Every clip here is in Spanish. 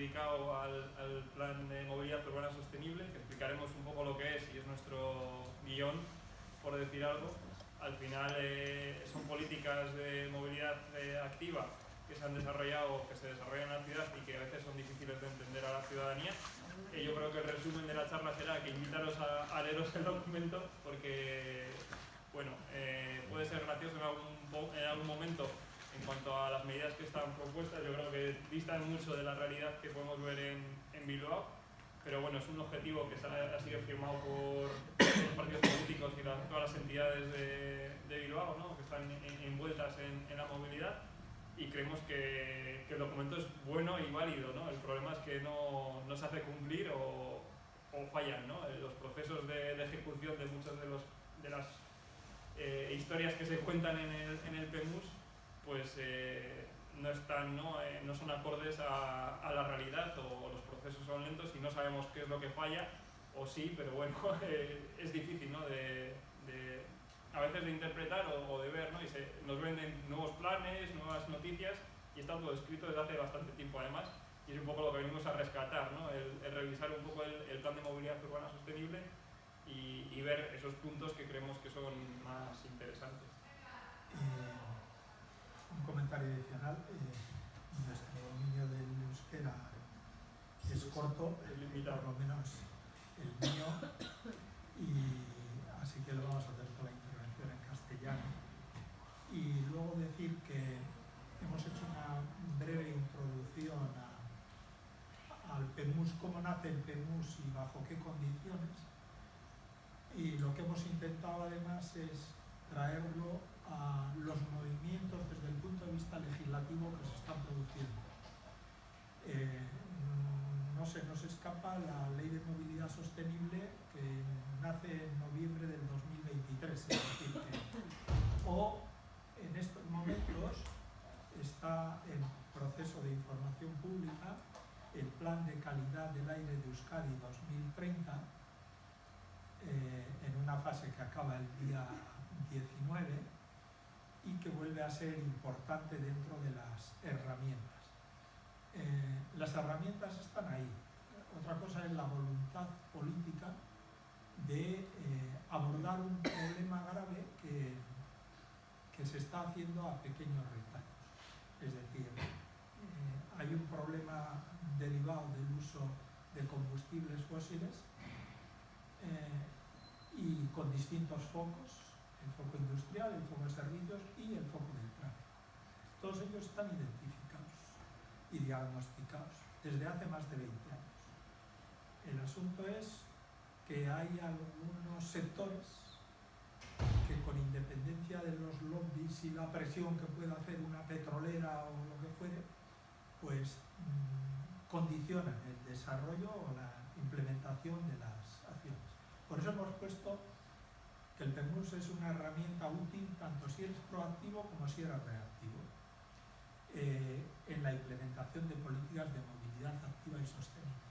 dedicado al plan de movilidad urbana sostenible, que explicaremos un poco lo que es, y es nuestro guión, por decir algo. Al final son políticas de movilidad activa que se han desarrollado, que se desarrollan en la ciudad y que a veces son difíciles de entender a la ciudadanía. Yo creo que el resumen de la charla será que invitaros a leeros el documento, porque bueno, puede ser gracioso en algún momento en cuanto a las medidas que están propuestas. Yo creo que distan mucho de la realidad que podemos ver en Bilbao, pero bueno, es un objetivo que ha sido firmado por los partidos políticos y todas las entidades de Bilbao, ¿no?, que están envueltas en la movilidad, y creemos que el documento es bueno y válido, ¿no? El problema es que no se hace cumplir o fallan, ¿no? Los procesos de ejecución de muchas de las historias que se cuentan en el PEMUS, pues no son acordes a la realidad, o los procesos son lentos y no sabemos qué es lo que falla, o sí, pero bueno, es difícil, ¿no?, a veces de interpretar o de ver, ¿no? Y nos venden nuevos planes, nuevas noticias, y está todo escrito desde hace bastante tiempo además, y es un poco lo que venimos a rescatar, ¿no? El revisar un poco el plan de movilidad urbana sostenible y ver esos puntos que creemos que son más interesantes. Un comentario adicional: nuestro dominio del euskera es corto, por lo menos el mío, y así que lo vamos a hacer toda la intervención en castellano. Y luego decir que hemos hecho una breve introducción al PEMUS, cómo nace el PEMUS y bajo qué condiciones, y lo que hemos intentado además es traerlo a los movimientos desde el punto de vista legislativo que se están produciendo. No se nos escapa la Ley de Movilidad Sostenible, que nace en noviembre del 2023, es decir, o en estos momentos está en proceso de información pública el Plan de Calidad del Aire de Euskadi 2030, en una fase que acaba el día 19 y que vuelve a ser importante dentro de las herramientas. Las herramientas están ahí. Otra cosa es la voluntad política de abordar un problema grave que se está haciendo a pequeños retallos. Es decir, hay un problema derivado del uso de combustibles fósiles, y con distintos focos: el foco industrial, el foco de servicios y el foco del tráfico. Todos ellos están identificados y diagnosticados desde hace más de 20 años. El asunto es que hay algunos sectores que, con independencia de los lobbies y la presión que pueda hacer una petrolera o lo que fuere, pues condicionan el desarrollo o la implementación de las acciones. Por eso hemos puesto que el PEMUS es una herramienta útil tanto si eres proactivo como si eres reactivo en la implementación de políticas de movilidad activa y sostenible.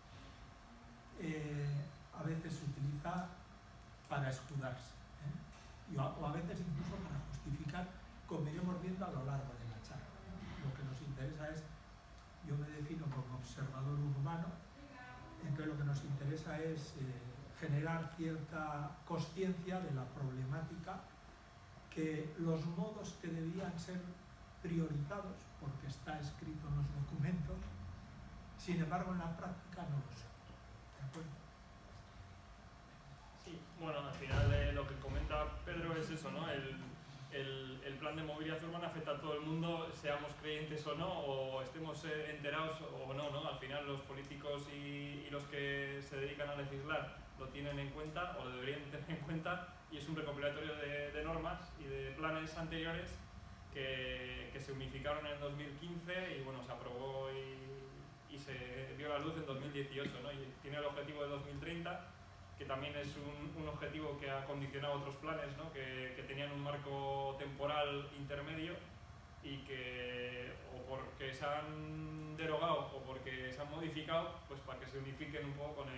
A veces se utiliza para escudarse, o a veces incluso para justificar, como iremos viendo a lo largo de la charla. Lo que nos interesa es, yo me defino como observador urbano, entonces lo que nos interesa es generar cierta consciencia de la problemática, que los modos que debían ser priorizados, porque está escrito en los documentos, sin embargo en la práctica no lo son. ¿De acuerdo? Sí, bueno, al final lo que comenta Pedro es eso, ¿no? El plan de movilidad urbana afecta a todo el mundo, seamos creyentes o no, o estemos enterados o no, ¿no? Al final los políticos y los que se dedican a legislar lo tienen en cuenta, o lo deberían tener en cuenta, y es un recopilatorio de normas y de planes anteriores que se unificaron en 2015 y bueno, se aprobó y se dio a la luz en 2018, ¿no? Y tiene el objetivo de 2030, que también es un objetivo que ha condicionado otros planes, ¿no?, que tenían un marco temporal intermedio y que, o porque se han derogado o porque se han modificado, pues para que se unifiquen un poco con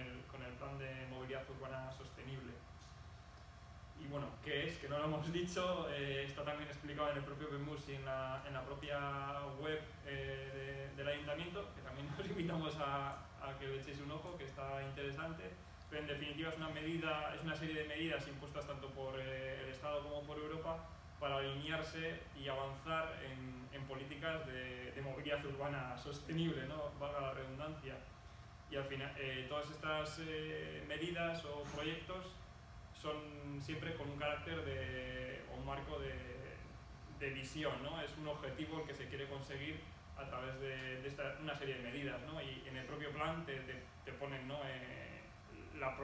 el plan de movilidad urbana sostenible. Y bueno, ¿qué es? Que no lo hemos dicho, está también explicado en el propio PEMUS y en la propia web del ayuntamiento, que también os invitamos invitamos a que le echéis un ojo, que está interesante. Pero en definitiva es una serie de medidas impuestas tanto por el Estado como por Europa para alinearse y avanzar en políticas de movilidad urbana sostenible, ¿no? Valga la redundancia. Y al final, todas estas medidas o proyectos son siempre con un carácter o un marco de visión, ¿no? Es un objetivo el que se quiere conseguir a través de una serie de medidas, ¿no? Y en el propio plan te ponen, ¿no? Las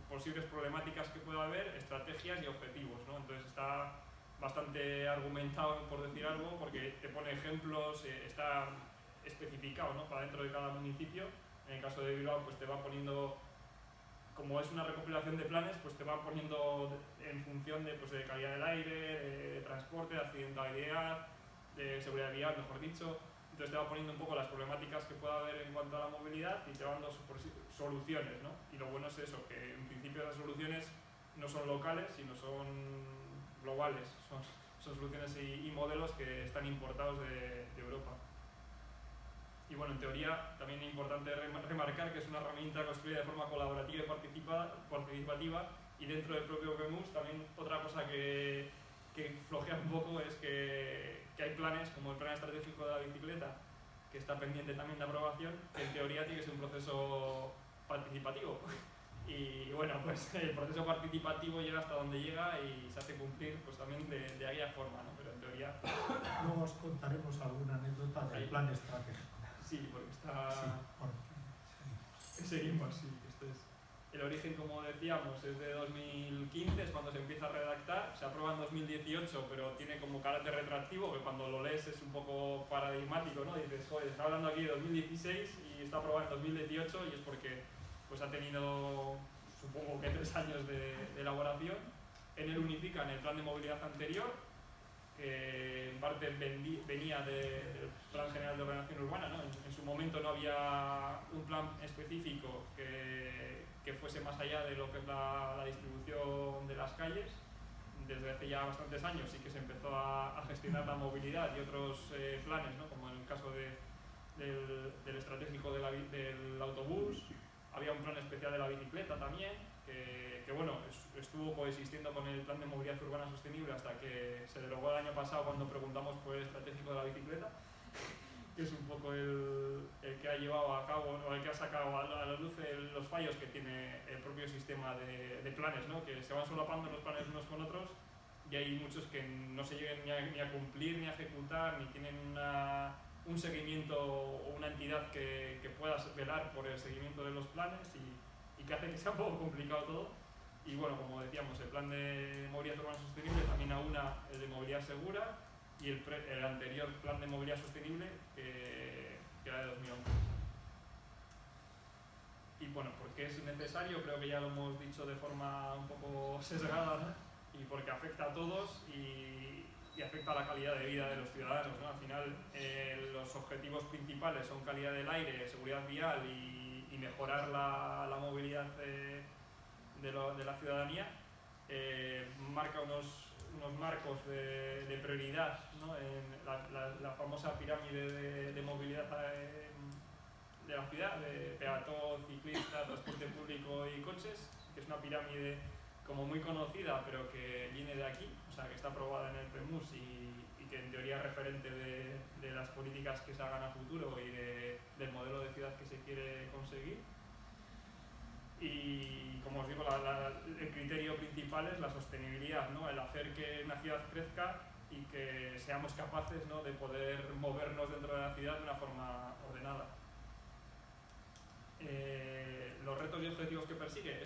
posibles problemáticas que pueda haber, estrategias y objetivos, ¿no? Entonces está bastante argumentado, por decir algo, porque te pone ejemplos, está especificado, ¿no? Para dentro de cada municipio. En el caso de Bilbao, pues te va poniendo, como es una recopilación de planes, pues te va poniendo en función de, pues, de calidad del aire, de transporte, de accidentalidad, de seguridad vial, mejor dicho. Entonces te va poniendo un poco las problemáticas que pueda haber en cuanto a la movilidad y te va dando soluciones, ¿no? Y lo bueno es eso, que en principio las soluciones no son locales, sino son globales, son soluciones y modelos que están importados de Europa. Y bueno, en teoría también es importante remarcar que es una herramienta construida de forma colaborativa y participativa, y dentro del propio PEMUS también otra cosa que flojea un poco es que hay planes, como el plan estratégico de la bicicleta, que está pendiente también de aprobación, que en teoría tiene que ser un proceso participativo. Y bueno, pues el proceso participativo llega hasta donde llega y se hace cumplir pues también de aquella forma, ¿no? Pero en teoría... Luego os contaremos alguna anécdota del plan estratégico. Sí, porque está... Sí, porque seguimos, sí. Esto es... El origen, como decíamos, es de 2015, es cuando se empieza a redactar. Se aprueba en 2018, pero tiene como carácter retroactivo, que cuando lo lees es un poco paradigmático, ¿no? Dices, joder, está hablando aquí de 2016 y está aprobado en 2018, y es porque pues ha tenido, supongo que 3 años de elaboración. En él unifican el plan de movilidad anterior, que en parte venía del Plan General de Ordenación Urbana, ¿no? En su momento no había un plan específico que fuese más allá de lo que es la distribución de las calles. Desde hace ya bastantes años sí que se empezó a gestionar la movilidad y otros planes, ¿no? Como en el caso del estratégico del autobús. Había un plan especial de la bicicleta también, que bueno, estuvo coexistiendo con el plan de movilidad urbana sostenible hasta que se derogó el año pasado cuando preguntamos por el estratégico de la bicicleta, que es un poco el que ha llevado a cabo, o el que ha sacado a la luz los fallos que tiene el propio sistema de planes, ¿no? Que se van solapando los planes unos con otros, y hay muchos que no se llegan ni a cumplir, ni a ejecutar, ni tienen un seguimiento o una entidad que pueda velar por el seguimiento de los planes, y que hace que sea un poco complicado todo. Y bueno, como decíamos, el plan de movilidad urbana sostenible también aúna el de movilidad segura y el anterior plan de movilidad sostenible, que era de 2011. Y bueno, ¿por qué es necesario? Creo que ya lo hemos dicho de forma un poco sesgada, ¿no? Y porque afecta a todos y afecta a la calidad de vida de los ciudadanos, ¿no? Al final, los objetivos principales son calidad del aire, seguridad vial y mejorar la movilidad de la ciudadanía. Marca unos marcos de prioridad, ¿no? En la famosa pirámide de movilidad de la ciudad, de peatón, ciclista, transporte público y coches, que es una pirámide como muy conocida, pero que viene de aquí, o sea, que está aprobada en el PEMUS y que en teoría es referente de las políticas que se hagan a futuro y del modelo de ciudad que se quiere conseguir. Y como os digo, el criterio principal es la sostenibilidad, ¿no? El hacer que una ciudad crezca y que seamos capaces, ¿no?, de poder movernos dentro de la ciudad de una forma ordenada. Los retos y objetivos que persigue,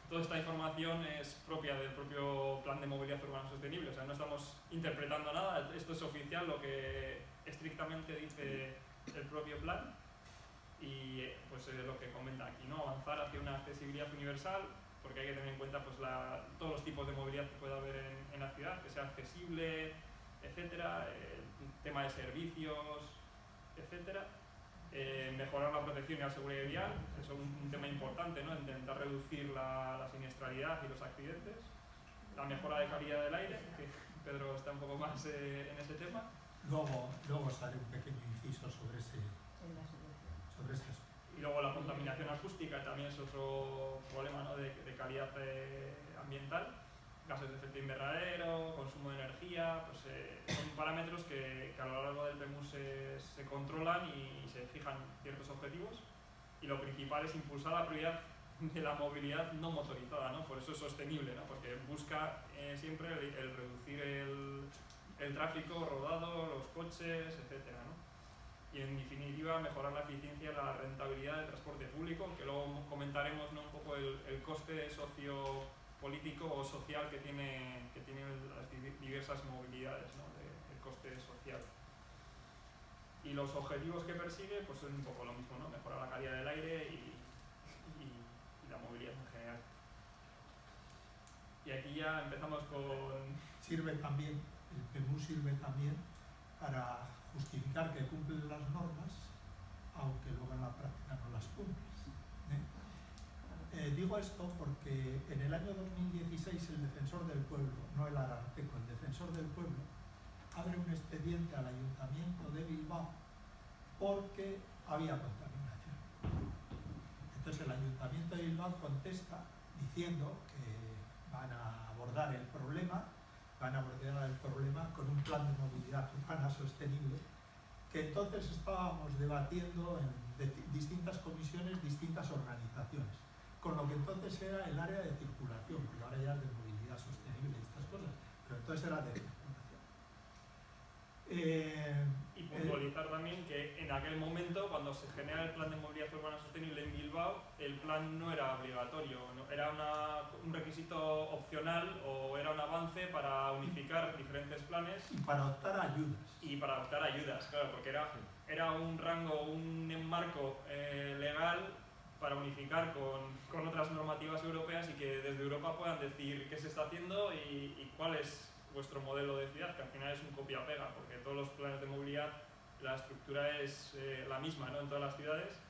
toda esta información es propia del propio plan de movilidad urbana sostenible, o sea, no estamos interpretando nada, esto es oficial, lo que estrictamente dice el propio plan. Y pues es lo que comenta aquí, ¿no? Avanzar hacia una accesibilidad universal, porque hay que tener en cuenta pues, todos los tipos de movilidad que pueda haber en la ciudad, que sea accesible, etcétera, tema de servicios, etcétera. Mejorar la protección y la seguridad vial, eso es un tema importante, ¿no? Intentar reducir la siniestralidad y los accidentes. La mejora de calidad del aire, que Pedro está un poco más en ese tema. Luego os haré un pequeño inciso sobre ese acústica también es otro problema, ¿no? de calidad ambiental, gases de efecto invernadero, consumo de energía, pues son parámetros que a lo largo del PEMU se controlan y se fijan ciertos objetivos, y lo principal es impulsar la prioridad de la movilidad no motorizada, ¿no? Por eso es sostenible, ¿no? Porque busca siempre el reducir el tráfico rodado, los coches, etcétera, ¿no? Y en definitiva mejorar la eficiencia y la rentabilidad del transporte público, que luego comentaremos, ¿no? Un poco el coste sociopolítico o social que tiene las diversas movilidades, ¿no? El coste social. Y los objetivos que persigue pues son un poco lo mismo, ¿no? Mejorar la calidad del aire y la movilidad en general. Y aquí ya empezamos con... Sirve también, el PEMU sirve también para justificar que cumplen las normas, aunque luego en la práctica no las cumples. Digo esto porque en el año 2016 el Defensor del Pueblo, no el Ararteko, el Defensor del Pueblo, abre un expediente al Ayuntamiento de Bilbao porque había contaminación. Entonces el Ayuntamiento de Bilbao contesta diciendo que van a abordar el problema con un plan de movilidad urbana sostenible, que entonces estábamos debatiendo en distintas comisiones, distintas organizaciones, con lo que entonces era el área de circulación, porque ahora ya es de movilidad sostenible y estas cosas, pero entonces era de circulación. Y puntualizar también que en aquel momento, cuando se genera el plan de movilidad urbana sostenible en Bilbao, el plan no era obligatorio, ¿no? Era un requisito opcional o era un avance para unificar diferentes planes. Y para optar a ayudas. Y para optar a ayudas, claro, porque era un rango, un marco legal para unificar con otras normativas europeas y que desde Europa puedan decir qué se está haciendo y cuál es vuestro modelo de ciudad, que al final es un copia-pega, porque todos los planes de movilidad, la estructura es la misma, ¿no? En todas las ciudades,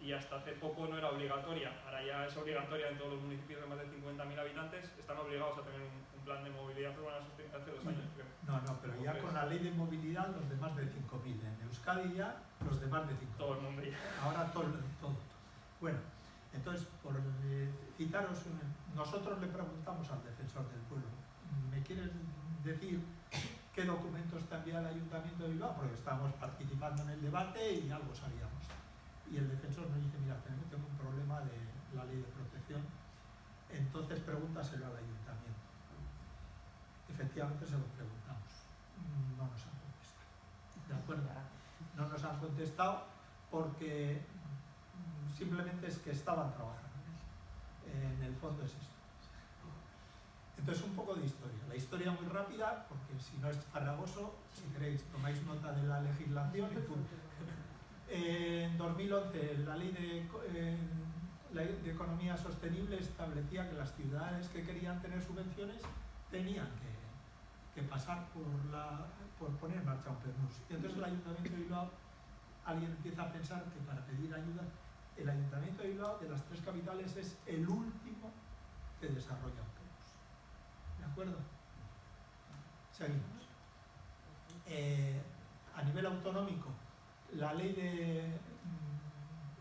y hasta hace poco no era obligatoria. Ahora ya es obligatoria en todos los municipios de más de 50.000 habitantes, están obligados a tener un plan de movilidad urbana sostenible hace 2 años, creo. No, pero ya con la ley de movilidad los de más de 5.000, en Euskadi ya los de más de 5.000. Todo el mundo ya. Ahora todo. Bueno, entonces, por citaros, nosotros le preguntamos al Defensor del Pueblo, ¿me quieres decir qué documentos te envía el Ayuntamiento de Bilbao? Porque estábamos participando en el debate y algo sabíamos. Y el defensor nos dice, mira, tengo un problema de la ley de protección, entonces pregúntaselo al Ayuntamiento. Efectivamente se lo preguntamos, no nos han contestado. ¿De acuerdo? No nos han contestado porque simplemente es que estaban trabajando en él. En el fondo es esto. Entonces, un poco de historia. La historia muy rápida, porque si no es farragoso, si queréis, tomáis nota de la legislación y punto. En 2011, la ley de economía sostenible establecía que las ciudades que querían tener subvenciones tenían que pasar por poner en marcha un PEMUS. Y entonces el Ayuntamiento de Bilbao, alguien empieza a pensar que para pedir ayuda, el Ayuntamiento de Bilbao, de las 3 capitales, es el último que desarrolla un PEMUS. ¿De acuerdo? Seguimos. A nivel autonómico, la ley de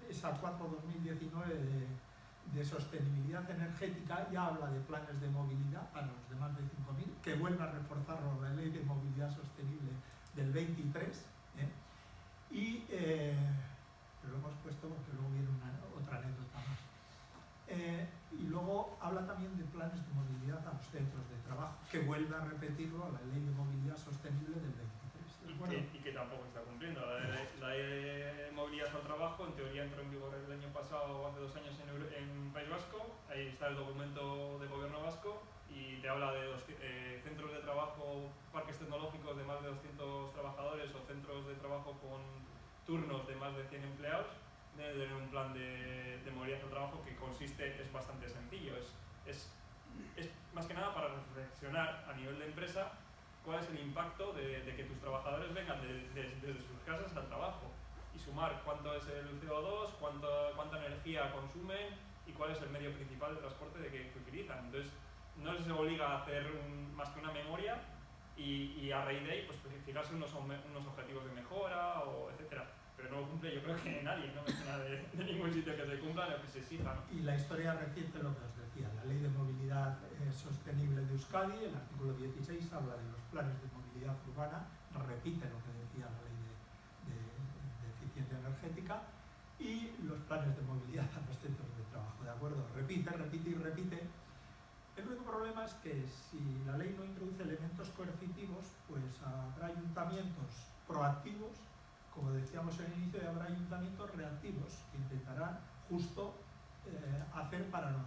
esa 4/2019 de sostenibilidad energética ya habla de planes de movilidad para los de más de 5.000, que vuelve a reforzarlo la ley de movilidad sostenible del 23, pero lo hemos puesto porque luego viene otra anécdota más. Y luego habla también de planes de movilidad a los centros de trabajo, que vuelve a repetirlo a la ley de movilidad sostenible del 23. Y que tampoco está cumpliendo. La ley de movilidad al trabajo, en teoría entró en vigor el año pasado o hace 2 años en País Vasco. Ahí está el documento de gobierno vasco y te habla de centros de trabajo, parques tecnológicos de más de 200 trabajadores o centros de trabajo con turnos de más de 100 empleados. Debe tener un plan de movilidad al trabajo que es bastante sencillo. Es más que nada para reflexionar a nivel de empresa cuál es el impacto de que tus trabajadores vengan desde sus casas al trabajo y sumar cuánto es el CO2, cuánta energía consumen y cuál es el medio principal de transporte que utilizan. Entonces, no les obliga a hacer más que una memoria y a raíz de ahí pues fijarse unos objetivos de mejora, etcétera. Pero pero no lo cumple, yo creo que nadie, no me suena de ningún sitio que se cumpla lo que se exija, ¿no? Y la historia reciente, lo que os decía, la Ley de Movilidad Sostenible de Euskadi, el artículo 16 habla de los planes de movilidad urbana, repite lo que decía la Ley de Eficiencia Energética, y los planes de movilidad a los centros de trabajo, ¿de acuerdo? Repite, repite y repite. El único problema es que si la ley no introduce elementos coercitivos, pues habrá ayuntamientos proactivos, como decíamos en el inicio, y habrá ayuntamientos reactivos que intentarán justo hacer para no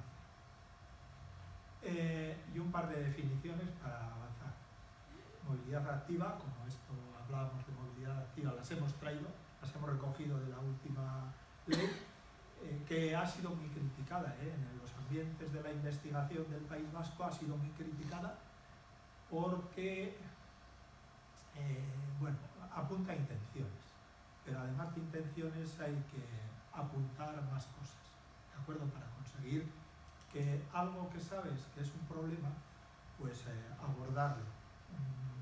hacer. Y un par de definiciones para avanzar. Movilidad activa, como esto hablábamos de movilidad activa, las hemos traído, las hemos recogido de la última ley, que ha sido muy criticada en los ambientes de la investigación del País Vasco, ha sido muy criticada porque bueno, apunta a intenciones, pero además de intenciones hay que apuntar más cosas, ¿de acuerdo? Para conseguir que algo que sabes que es un problema, pues abordarlo.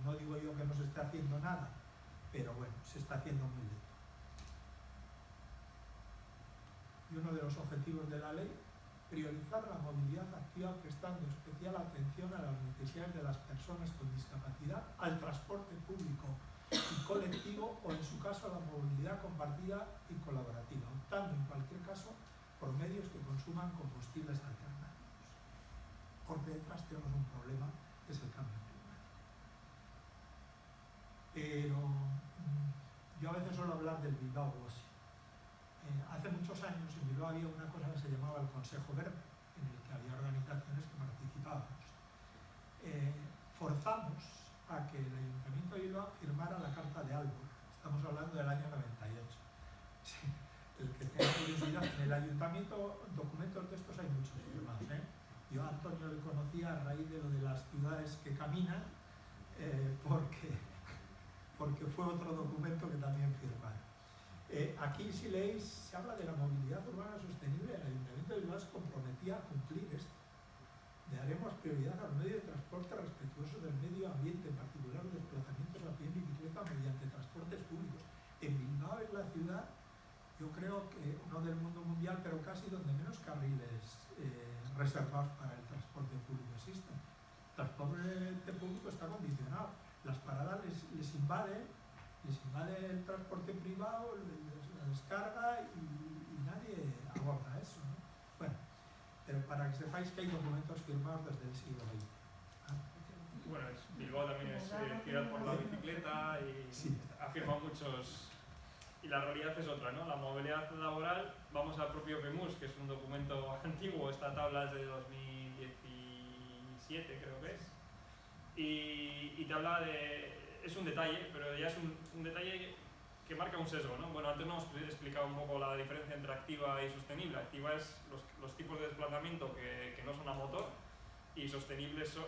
No digo yo que no se esté haciendo nada, pero bueno, se está haciendo muy lento. Y uno de los objetivos de la ley, priorizar la movilidad activa prestando especial atención a las necesidades de las personas con discapacidad, al transporte público y colectivo o en su caso a la movilidad compartida y colaborativa, optando en cualquier caso por medios que consuman combustibles alternativos. Porque detrás tenemos un problema que es el cambio climático. Pero yo a veces suelo hablar del Bilbao Washing. Hace muchos años en Bilbao había una cosa que se llamaba el Consejo Verde, en el que había organizaciones que participábamos. Forzamos a que el Ayuntamiento de Bilbao firmara la Carta de Aalborg. Estamos hablando del año 98. Sí, el que tenga curiosidad, en el Ayuntamiento documentos de estos hay muchos firmados. Yo a Antonio le conocía a raíz de lo de las ciudades que caminan, porque fue otro documento que también firmaron. Aquí, si leéis, se habla de la movilidad urbana sostenible. El Ayuntamiento de Bilbao se comprometía a cumplir esto. Le daremos prioridad a los medios de transporte respetuosos del medio ambiente, en particular los desplazamientos a pie y bicicleta mediante transportes públicos. En Bilbao es la ciudad, yo creo que no del mundo mundial, pero casi donde menos carriles reservados para el transporte público existen. El transporte público está condicionado. Las paradas les invade el transporte privado, la descarga y nadie aborda eso, ¿no? Bueno, pero para que sepáis que hay documentos firmados desde el siglo XX. Bueno, Bilbao también es ciudad por la bicicleta y sí, ha firmado muchos. Y la realidad es otra, ¿no? La movilidad laboral, vamos al propio PEMUS, que es un documento antiguo, esta tabla es de 2017 creo que es, y te habla de... Es un detalle, pero ya es un detalle que marca un sesgo, ¿no? Bueno, antes nos hemos explicado un poco la diferencia entre activa y sostenible. Activa es los tipos de desplazamiento que no son a motor, y sostenible es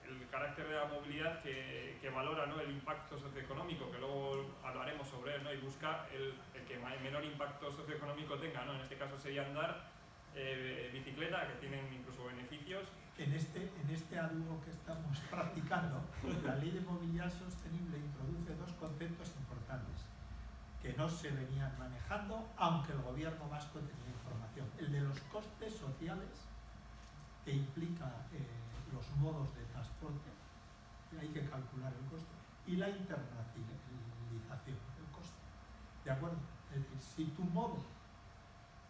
el carácter de la movilidad que valora, ¿no?, el impacto socioeconómico, que luego hablaremos sobre él, ¿no?, y busca el que menor impacto socioeconómico tenga, ¿no? En este caso sería andar, bicicleta, que tienen incluso beneficios. En este aduo que estamos practicando, la Ley de Movilidad Sostenible introduce dos conceptos importantes que no se venían manejando, aunque el gobierno vasco tenía información. El de los costes sociales, que implica los modos de transporte, que hay que calcular el coste, y la internacionalización del coste. ¿De acuerdo? Es decir, si tu modo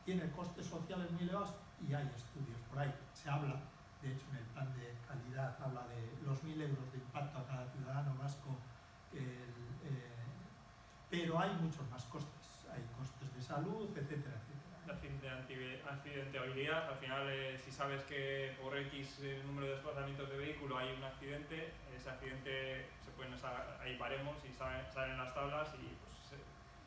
tiene costes sociales muy elevados, y hay estudios por ahí, se habla, de hecho en el plan de calidad habla de los 1.000 euros de impacto a cada ciudadano vasco, pero hay muchos más costes, hay costes de salud, etcétera, etcétera. De accidentabilidad, al final, si sabes que por X número de desplazamientos de vehículo hay un accidente, ese accidente hay baremos y salen las tablas, y pues,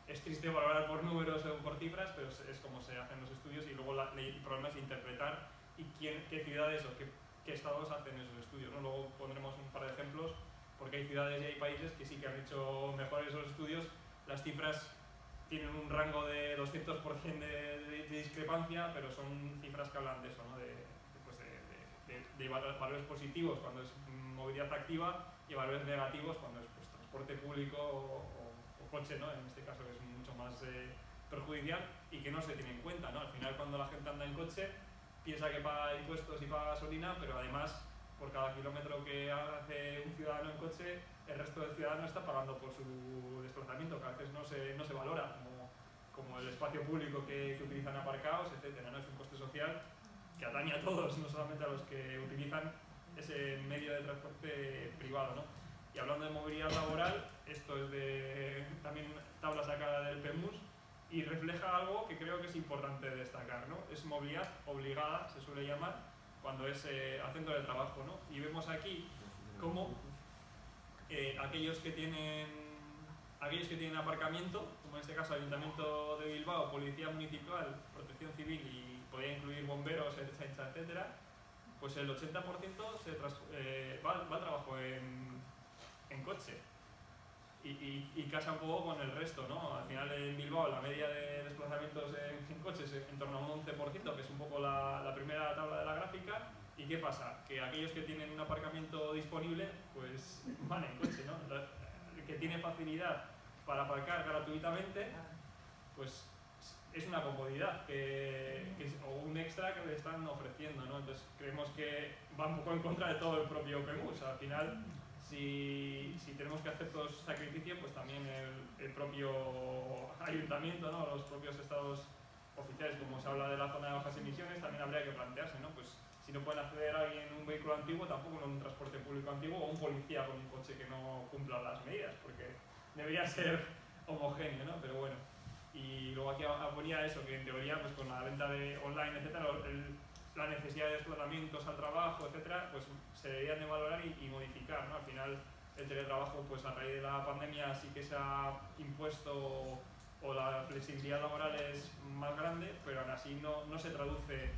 es triste valorar por números o por cifras, pero es como se hacen los estudios, y luego el problema es interpretar y qué ciudades o qué estados hacen esos estudios, ¿no? Luego pondremos un par de ejemplos, porque hay ciudades y hay países que sí que han hecho mejor esos estudios. Las cifras tienen un rango de 200% de discrepancia, pero son cifras que hablan de eso, ¿no? de valores positivos cuando es movilidad activa y valores negativos cuando es, pues, transporte público o coche, ¿no? En este caso, que es mucho más perjudicial y que no se tiene en cuenta, ¿no? Al final, cuando la gente anda en coche, piensa que paga impuestos y paga gasolina, pero además, por cada kilómetro que hace un ciudadano en coche, el resto del ciudadano está pagando por su desplazamiento, que a veces no se valora, como el espacio público que utilizan aparcados, etcétera, ¿no? Es un coste social que atañe a todos, no solamente a los que utilizan ese medio de transporte privado, ¿no? Y hablando de movilidad laboral, esto es también tabla sacada del PEMUS y refleja algo que creo que es importante destacar, ¿no? Es movilidad obligada, se suele llamar, cuando es al centro de trabajo, ¿no? Y vemos aquí cómo aquellos que tienen aparcamiento, como en este caso Ayuntamiento de Bilbao, Policía Municipal, Protección Civil y podría incluir bomberos, etcétera, pues el 80% va al trabajo en coche y casa un poco con el resto, ¿no? Al final en Bilbao la media de desplazamientos en coches es en torno a un 11%, que es un poco la primera tabla de la gráfica. ¿Y qué pasa? Que aquellos que tienen un aparcamiento disponible, pues van en coche, ¿no? El que tiene facilidad para aparcar gratuitamente, pues es una comodidad o un extra que le están ofreciendo, ¿no? Entonces creemos que va un poco en contra de todo el propio PEMUS. Al final, si tenemos que hacer todos esos sacrificios, pues también el propio ayuntamiento, ¿no? Los propios estados oficiales, como se habla de la zona de bajas emisiones, también habría que plantearse, ¿no? Pues si no pueden acceder a alguien en un vehículo antiguo, tampoco en un transporte público antiguo o un policía con un coche que no cumpla las medidas, porque debería ser homogéneo, ¿no? Pero bueno. Y luego aquí ponía eso, que en teoría, pues con la venta de online, etcétera, la necesidad de desplazamientos al trabajo, etcétera, pues se deberían de valorar y modificar, ¿no? Al final, el teletrabajo, pues a raíz de la pandemia sí que se ha impuesto o la flexibilidad laboral es más grande, pero aún así no se traduce,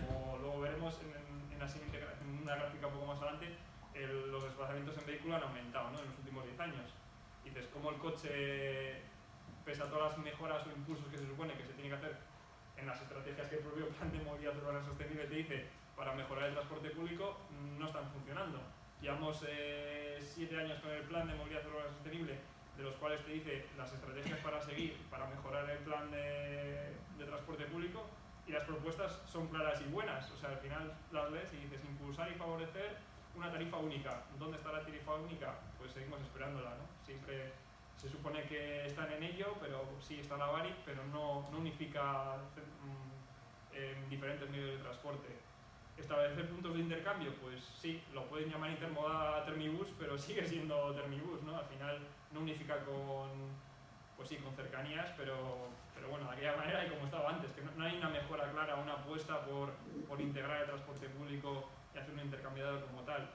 como luego veremos en una gráfica un poco más adelante, los desplazamientos en vehículo han aumentado, ¿no? En los últimos 10 años. Y dices, ¿cómo el coche, pese a todas las mejoras o impulsos que se supone que se tiene que hacer en las estrategias que el propio Plan de Movilidad Urbana Sostenible te dice para mejorar el transporte público, no están funcionando? Llevamos 7 años con el Plan de Movilidad Urbana Sostenible, de los cuales te dice las estrategias para seguir, para mejorar el plan de transporte público, y las propuestas son claras y buenas. O sea, al final las lees y dices impulsar y favorecer una tarifa única. ¿Dónde está la tarifa única? Pues seguimos esperándola, ¿no? Siempre se supone que están en ello, pero sí está la VARIC, pero no unifica diferentes medios de transporte. ¿Establecer puntos de intercambio? Pues sí, lo pueden llamar intermodal Termibus, pero sigue siendo Termibus, ¿no? Al final no unifica con cercanías, pero bueno, de aquella manera y como estaba antes, que no hay una mejora clara, una apuesta por integrar el transporte público y hacer un intercambiador como tal.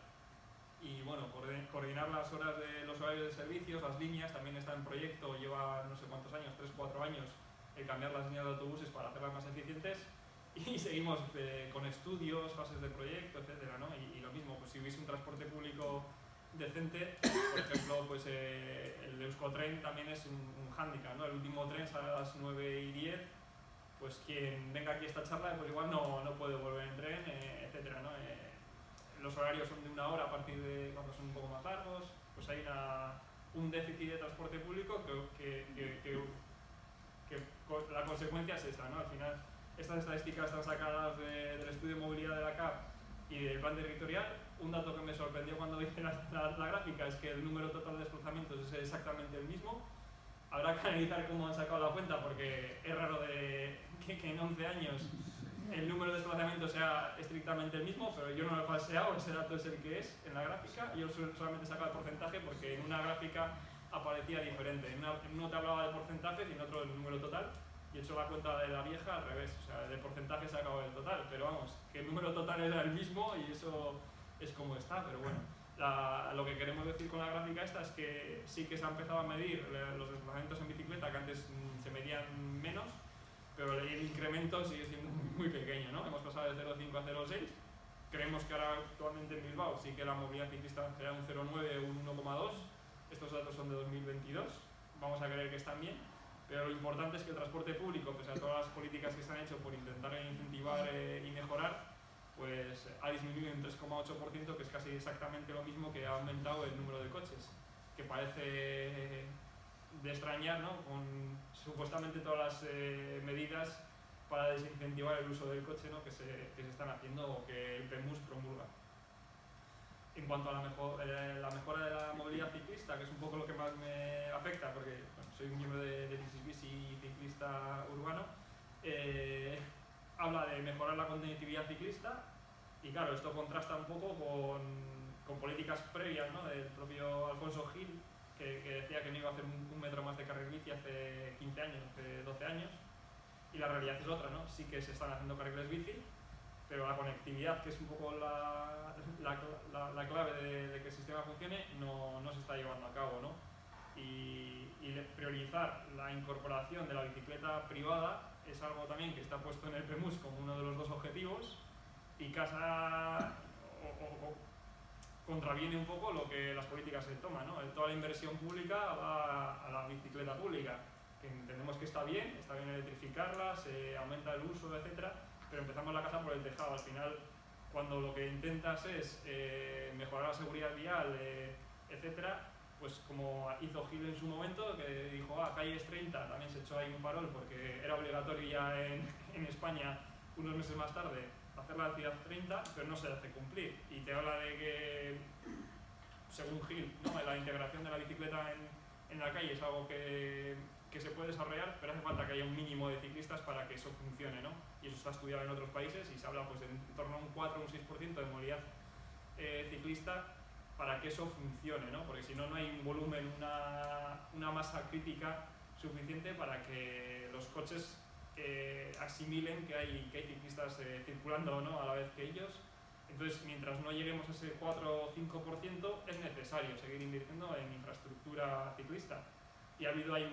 Y bueno, coordinar las horas de los horarios de servicios, las líneas, también está en proyecto, lleva no sé cuántos años, 3-4 años, el cambiar las líneas de autobuses para hacerlas más eficientes. Y seguimos con estudios, fases de proyecto, etcétera, ¿no? Y lo mismo, pues si hubiese un transporte público decente, por ejemplo, pues el Euskotren también es un hándicap, ¿no? El último tren sale a las 9:10, pues quien venga aquí a esta charla, pues igual no puede volver en tren, etcétera, ¿no? Los horarios son de 1 hora a partir de cuando son un poco más largos, pues hay un déficit de transporte público que la consecuencia es esta, ¿no? Al final, estas estadísticas están sacadas del estudio de movilidad de la CAP y del plan territorial. Un dato que me sorprendió cuando hice la gráfica es que el número total de desplazamientos es exactamente el mismo. Habrá que analizar cómo han sacado la cuenta, porque es raro que en 11 años el número de desplazamientos sea estrictamente el mismo, pero yo no lo he falseado, ese dato es el que es en la gráfica. Yo solamente he sacado el porcentaje porque en una gráfica aparecía diferente. En uno te hablaba de porcentajes y en otro del número total. Y he hecho la cuenta de la vieja al revés, o sea, de porcentaje he sacado el total, pero vamos, que el número total era el mismo y eso es como está, pero bueno. Lo que queremos decir con la gráfica esta es que sí que se ha empezado a medir los desplazamientos en bicicleta, que antes se medían menos, pero el incremento sigue siendo muy pequeño, ¿no? Hemos pasado de 0,5 a 0,6. Creemos que ahora actualmente en Bilbao sí que la movilidad ciclista será un 0,9 o un 1,2. Estos datos son de 2022, vamos a creer que están bien. Pero lo importante es que el transporte público, pese a todas las políticas que se han hecho por intentar incentivar y mejorar, pues ha disminuido en 3,8%, que es casi exactamente lo mismo que ha aumentado el número de coches, que parece de extrañar, ¿no? Con supuestamente todas las medidas para desincentivar el uso del coche, ¿no? que se están haciendo o que el PEMUS promulga. En cuanto a la mejora de la movilidad ciclista, que es un poco lo que más me afecta, porque bueno, soy un miembro de Bici y ciclista urbano, habla de mejorar la conectividad ciclista y claro, esto contrasta un poco con políticas previas, ¿no? Del propio Alfonso Gil, que decía que no iba a hacer un metro más de carril bici hace 15 años, hace 12 años, y la realidad es otra, ¿no? Sí que se están haciendo carriles bici, pero la conectividad, que es un poco la clave de que el sistema funcione, no se está llevando a cabo, ¿no? Y priorizar la incorporación de la bicicleta privada es algo también que está puesto en el PEMUS como uno de los 2 objetivos y contraviene un poco lo que las políticas se toman, ¿no? Toda la inversión pública va a la bicicleta pública, que entendemos que está bien electrificarla, se aumenta el uso, etcétera, pero empezamos la casa por el tejado. Al final, cuando lo que intentas es mejorar la seguridad vial, etcétera, pues como hizo Gil en su momento, que dijo, calles 30, también se echó ahí un farol porque era obligatorio ya en España unos meses más tarde hacer la velocidad 30, pero no se hace cumplir. Y te habla de que, según Gil, ¿no? La integración de la bicicleta en la calle es algo que se puede desarrollar, pero hace falta que haya un mínimo de ciclistas para que eso funcione, ¿no? Y eso está estudiado en otros países y se habla pues, en torno a un 4 o un 6% de movilidad ciclista para que eso funcione, ¿no? Porque si no, no hay un volumen, una masa crítica suficiente para que los coches asimilen que hay ciclistas circulando, ¿no? A la vez que ellos. Entonces, mientras no lleguemos a ese 4 o 5%, es necesario seguir invirtiendo en infraestructura ciclista. Y ha habido ahí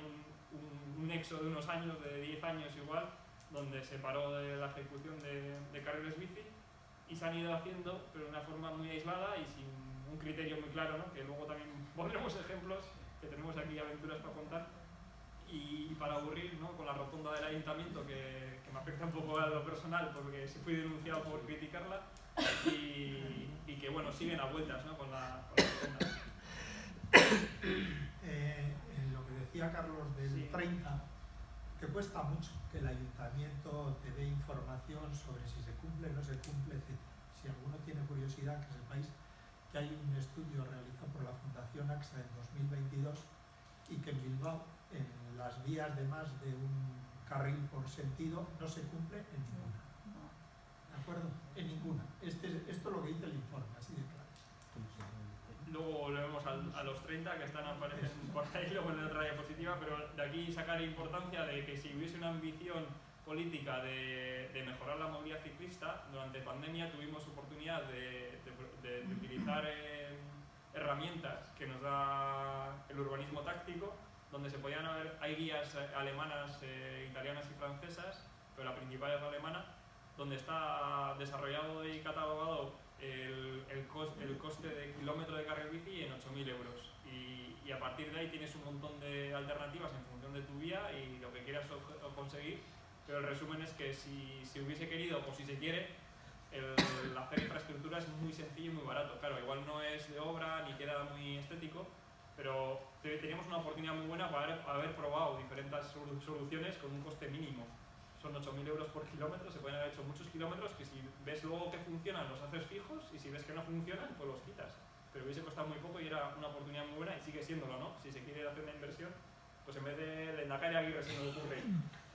un nexo de unos años, de 10 años igual, donde se paró de la ejecución de carriles bici y se han ido haciendo, pero de una forma muy aislada y sin un criterio muy claro, ¿no? Que luego también pondremos ejemplos, que tenemos aquí aventuras para contar. Y para aburrir, ¿no? Con la rotonda del ayuntamiento, que me afecta un poco a lo personal porque fui denunciado por criticarla y que bueno, siguen a vueltas, ¿no? con la rotonda. Lo que decía Carlos del Sí. 30, que cuesta mucho que el ayuntamiento te dé información sobre si se cumple o no se cumple, etc. Si alguno tiene curiosidad, que sepáis que hay un estudio realizado por la Fundación AXA en 2022 y que en Bilbao, en las vías de más de un carril por sentido, no se cumple en ninguna. ¿De acuerdo? En ninguna. Esto es lo que dice el informe, así de claro. Luego volvemos a los 30 que aparecen por ahí luego en otra diapositiva, pero de aquí sacar importancia de que si hubiese una ambición política de mejorar la movilidad ciclista, durante pandemia tuvimos oportunidad de utilizar herramientas que nos da el urbanismo táctico, donde se podían ver, hay guías alemanas, italianas y francesas, pero la principal es la alemana, donde está desarrollado y catalogado el coste de kilómetro de carril bici en 8.000 euros. Y a partir de ahí tienes un montón de alternativas en función de tu vía y lo que quieras conseguir, pero el resumen es que si hubiese querido o si se quiere, el hacer infraestructura es muy sencillo y muy barato. Claro, igual no es de obra ni queda muy estético, pero teníamos una oportunidad muy buena para haber probado diferentes soluciones con un coste mínimo. Son 8.000 euros por kilómetro, se pueden haber hecho muchos kilómetros que si ves luego que funcionan los haces fijos y si ves que no funcionan pues los quitas. Pero hubiese costado muy poco y era una oportunidad muy buena y sigue siéndolo, ¿no? Si se quiere hacer una inversión, pues en vez de Lehendakari Aguirre se me ocurre,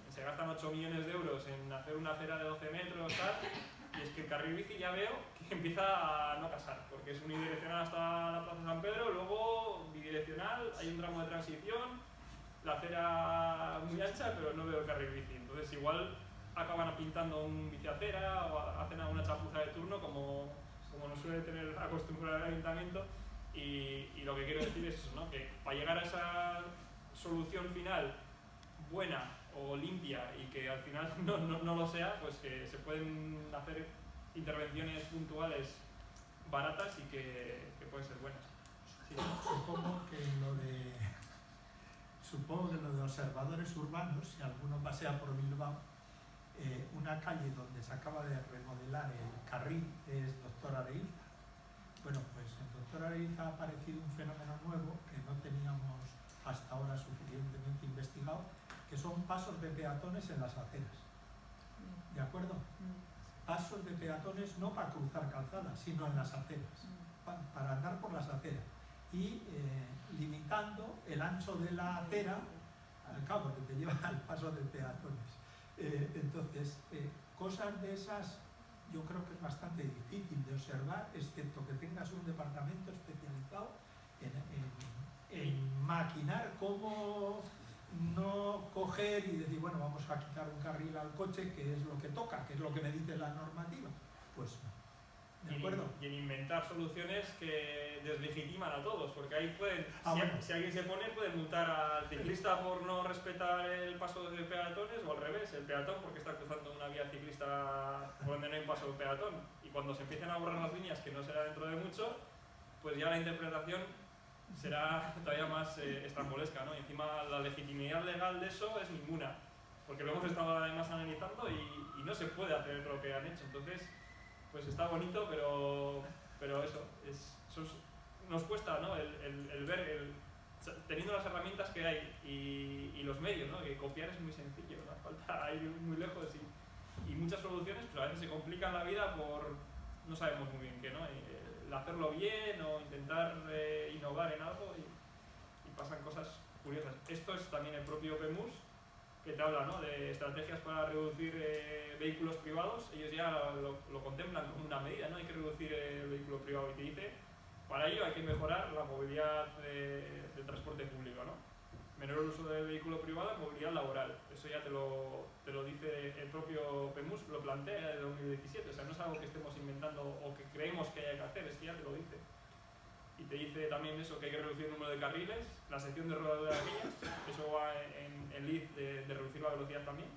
se gastan 8 millones de euros en hacer una acera de 12 metros, tal, y es que el carril bici ya veo que empieza a no casar, porque es unidireccional hasta la Plaza San Pedro, luego bidireccional, hay un tramo de transición, la acera muy ancha, pero no veo el carril bici. Entonces igual acaban pintando un biciacera o hacen alguna chapuza de turno como nos suele tener acostumbrado el ayuntamiento y lo que quiero decir es eso, ¿no? Que para llegar a esa solución final buena o limpia y que al final no lo sea, pues que se pueden hacer intervenciones puntuales baratas y que pueden ser buenas. Sí. Supongo que en lo de observadores urbanos, si alguno pasea por Bilbao, una calle donde se acaba de remodelar el carril es Doctor Areilza. Bueno, pues en Doctor Areilza ha aparecido un fenómeno nuevo que no teníamos hasta ahora suficientemente investigado, que son pasos de peatones en las aceras. ¿De acuerdo? Pasos de peatones no para cruzar calzadas, sino en las aceras, para andar por las aceras. Y limitando el ancho de la acera al cabo, que te lleva al paso de peatones. Entonces, cosas de esas yo creo que es bastante difícil de observar, excepto que tengas un departamento especializado en maquinar cómo no coger y decir, bueno, vamos a quitar un carril al coche, que es lo que toca, que es lo que me dice la normativa. Pues no. ¿De acuerdo? Y en inventar soluciones que deslegitiman a todos, porque ahí pueden, si alguien se pone, puede multar al ciclista por no respetar el paso de peatones, o al revés, el peatón porque está cruzando una vía ciclista por donde no hay paso de peatón. Y cuando se empiezan a borrar las líneas, que no será dentro de mucho, pues ya la interpretación será todavía más estrambulesca, ¿no? Y encima la legitimidad legal de eso es ninguna, porque lo hemos estado además analizando y no se puede hacer lo que han hecho. Entonces, pues está bonito, pero eso nos cuesta, ¿no? el ver, teniendo las herramientas que hay y los medios, ¿no? Que copiar es muy sencillo, no hace falta ir muy lejos y muchas soluciones, pues a veces se complican la vida por no sabemos muy bien qué, ¿no? El hacerlo bien o intentar innovar en algo y pasan cosas curiosas. Esto es también el propio PEMUS, que te habla, ¿no? De estrategias para reducir vehículos privados. Ellos ya lo contemplan como una medida, ¿no? Hay que reducir el vehículo privado y te dice, para ello hay que mejorar la movilidad del transporte público, ¿no? Menor uso del vehículo privado, movilidad laboral. Eso ya te lo dice el propio PEMUS, lo plantea desde 2017. O sea, no es algo que estemos inventando o que creemos que haya que hacer, es que ya te lo dice. Y te dice también eso, que hay que reducir el número de carriles, la sección de rodadura de vías, eso va en lead de reducir la velocidad también,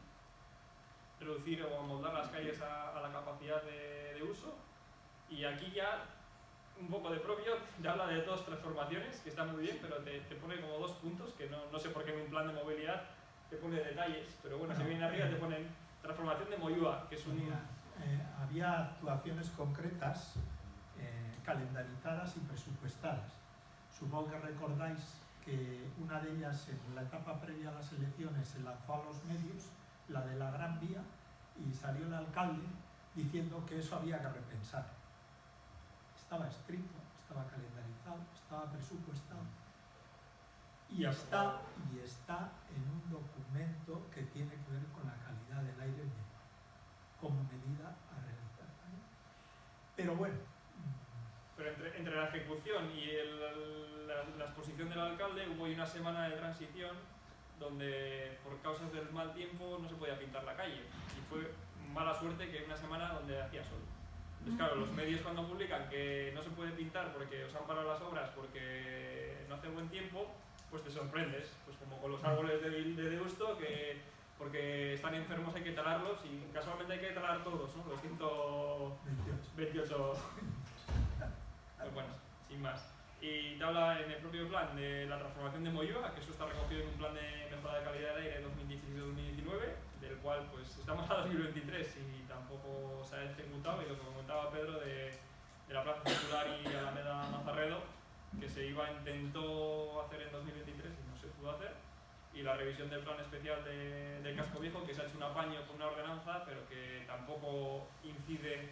reducir o amoldar las calles a la capacidad de uso. Y aquí ya un poco de propio, te habla de dos transformaciones, que están muy bien, pero te pone como 2 puntos, que no sé por qué en un plan de movilidad te pone detalles, pero bueno, si viene arriba te ponen transformación de Moyúa, que es un... Había actuaciones concretas, calendarizadas y presupuestadas. Supongo que recordáis que una de ellas, en la etapa previa a las elecciones, se lanzó a los medios, la de la Gran Vía, y salió el alcalde diciendo que eso había que repensar. Estaba escrito, estaba calendarizado, estaba presupuestado y está en un documento que tiene que ver con la calidad del aire como medida a realizar también. Pero bueno. Pero entre la ejecución y la exposición del alcalde hubo una semana de transición donde por causas del mal tiempo no se podía pintar la calle y fue mala suerte que una semana donde hacía sol. Entonces claro, los medios cuando publican que no se puede pintar porque os han parado las obras porque no hace buen tiempo, pues te sorprendes, pues como con los árboles de Deusto, que porque están enfermos hay que talarlos y casualmente hay que talar todos, ¿no? Los 128. Pues bueno, sin más. Y te habla en el propio plan de la transformación de Moyúa, que eso está recogido en un plan de mejora de calidad del aire de 2016-2019, del cual pues estamos a 2023 y tampoco se ha ejecutado, y lo que comentaba Pedro de la Plaza Circular y Alameda Mazarredo, que se intentó hacer en 2023 y no se pudo hacer, y la revisión del plan especial del Casco Viejo, que se ha hecho un apaño con una ordenanza, pero que tampoco incide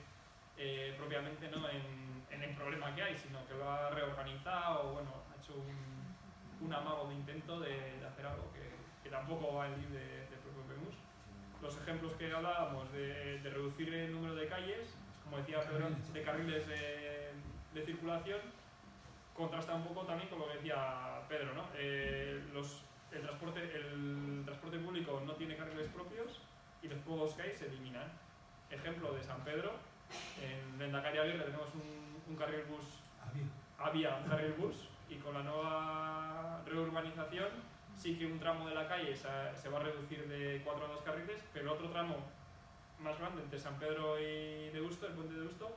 propiamente, ¿no? en el problema que hay, sino que lo ha reorganizado, o bueno, ha hecho un amago de intento de hacer algo que tampoco va en línea del propio PEMUS. Los ejemplos que hablábamos de reducir el número de calles, como decía Pedro, de carriles de circulación, contrasta un poco también con lo que decía Pedro, ¿no? El transporte público no tiene carriles propios y los pocos que hay se eliminan. Ejemplo de San Pedro, en Lehendakari Aguirre tenemos un carril bus, había un carril bus, y con la nueva reurbanización sí que un tramo de la calle se va a reducir de 4 a 2 carriles, pero el otro tramo más grande entre San Pedro y Deusto, el puente de Deusto,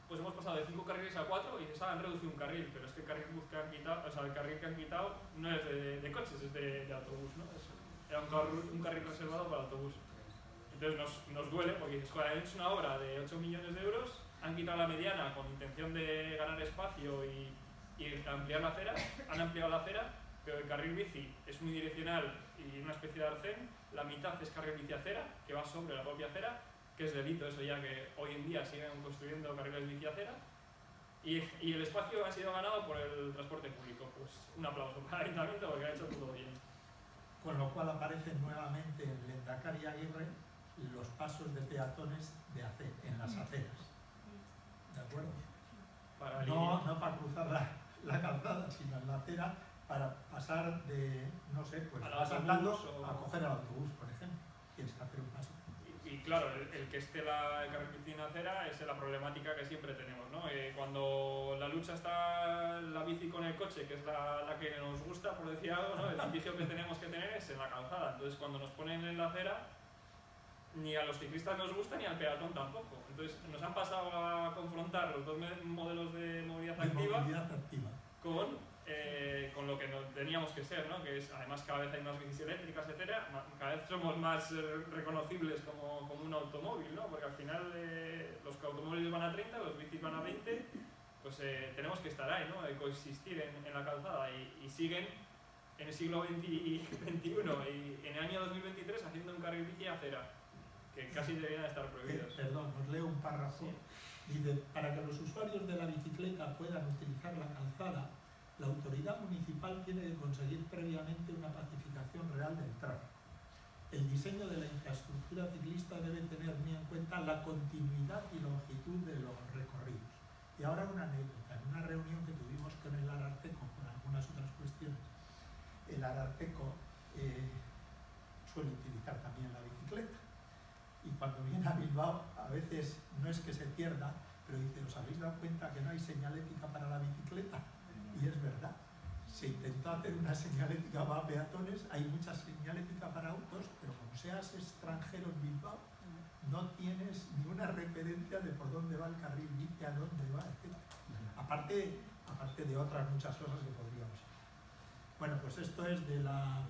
pues hemos pasado de 5 carriles a 4 y se han reducido un carril, pero es que el carril bus que han quitado, o sea, el carril que han quitado no es de coches, es de autobús, ¿no? Era un carril reservado para autobús. Entonces nos duele porque dices, joder, han hecho una obra de 8 millones de euros, han quitado la mediana con intención de ganar espacio y ampliar la acera, han ampliado la acera pero el carril bici es unidireccional y una especie de arcén, la mitad es carril bici acera, que va sobre la propia acera, que es delito eso ya que hoy en día siguen construyendo carriles bici acera, y el espacio ha sido ganado por el transporte público. Pues un aplauso para el ayuntamiento porque ha hecho todo bien. Con lo cual aparecen nuevamente en Lehendakari Aguirre los pasos de peatones en las aceras. ¿De acuerdo? No para cruzar la calzada, sino en la acera para pasar de, no sé, pues vas andando a coger el autobús, por ejemplo. Tienes que hacer un paso. Y claro, el que esté el carril bici en acera es la problemática que siempre tenemos, ¿no? Cuando la lucha está la bici con el coche, que es la que nos gusta, por decir algo, ¿no? El vicio que tenemos que tener es en la calzada. Entonces, cuando nos ponen en la acera, ni a los ciclistas nos gusta ni al peatón tampoco. Entonces, nos han pasado a confrontar los dos modelos de movilidad activa con lo que teníamos que ser, ¿no? Que es, además, cada vez hay más bicis eléctricas, etcétera. Cada vez somos más reconocibles como un automóvil, ¿no? Porque al final los automóviles van a 30, los bicis van a 20, pues tenemos que estar ahí, ¿no? Coexistir en la calzada y siguen en el siglo XXI y en el año 2023 haciendo un carril bici acera, que casi deberían estar prohibidos. Perdón, os leo un párrafo. Sí. Dice, para que los usuarios de la bicicleta puedan utilizar la calzada, la autoridad municipal tiene que conseguir previamente una pacificación real del tráfico. El diseño de la infraestructura ciclista debe tener muy en cuenta la continuidad y longitud de los recorridos. Y ahora una anécdota. En una reunión que tuvimos con el Ararteko por algunas otras cuestiones, el Ararteko suele utilizar también la bicicleta. Y cuando viene a Bilbao, a veces no es que se pierda, pero dice, ¿os habéis dado cuenta que no hay señalética para la bicicleta? Y es verdad. Se intentó hacer una señalética para peatones, hay mucha señalética para autos, pero como seas extranjero en Bilbao, no tienes ni una referencia de por dónde va el carril bici, a dónde va, etc. Aparte de otras muchas cosas que podríamos hacer. Bueno, pues esto es de la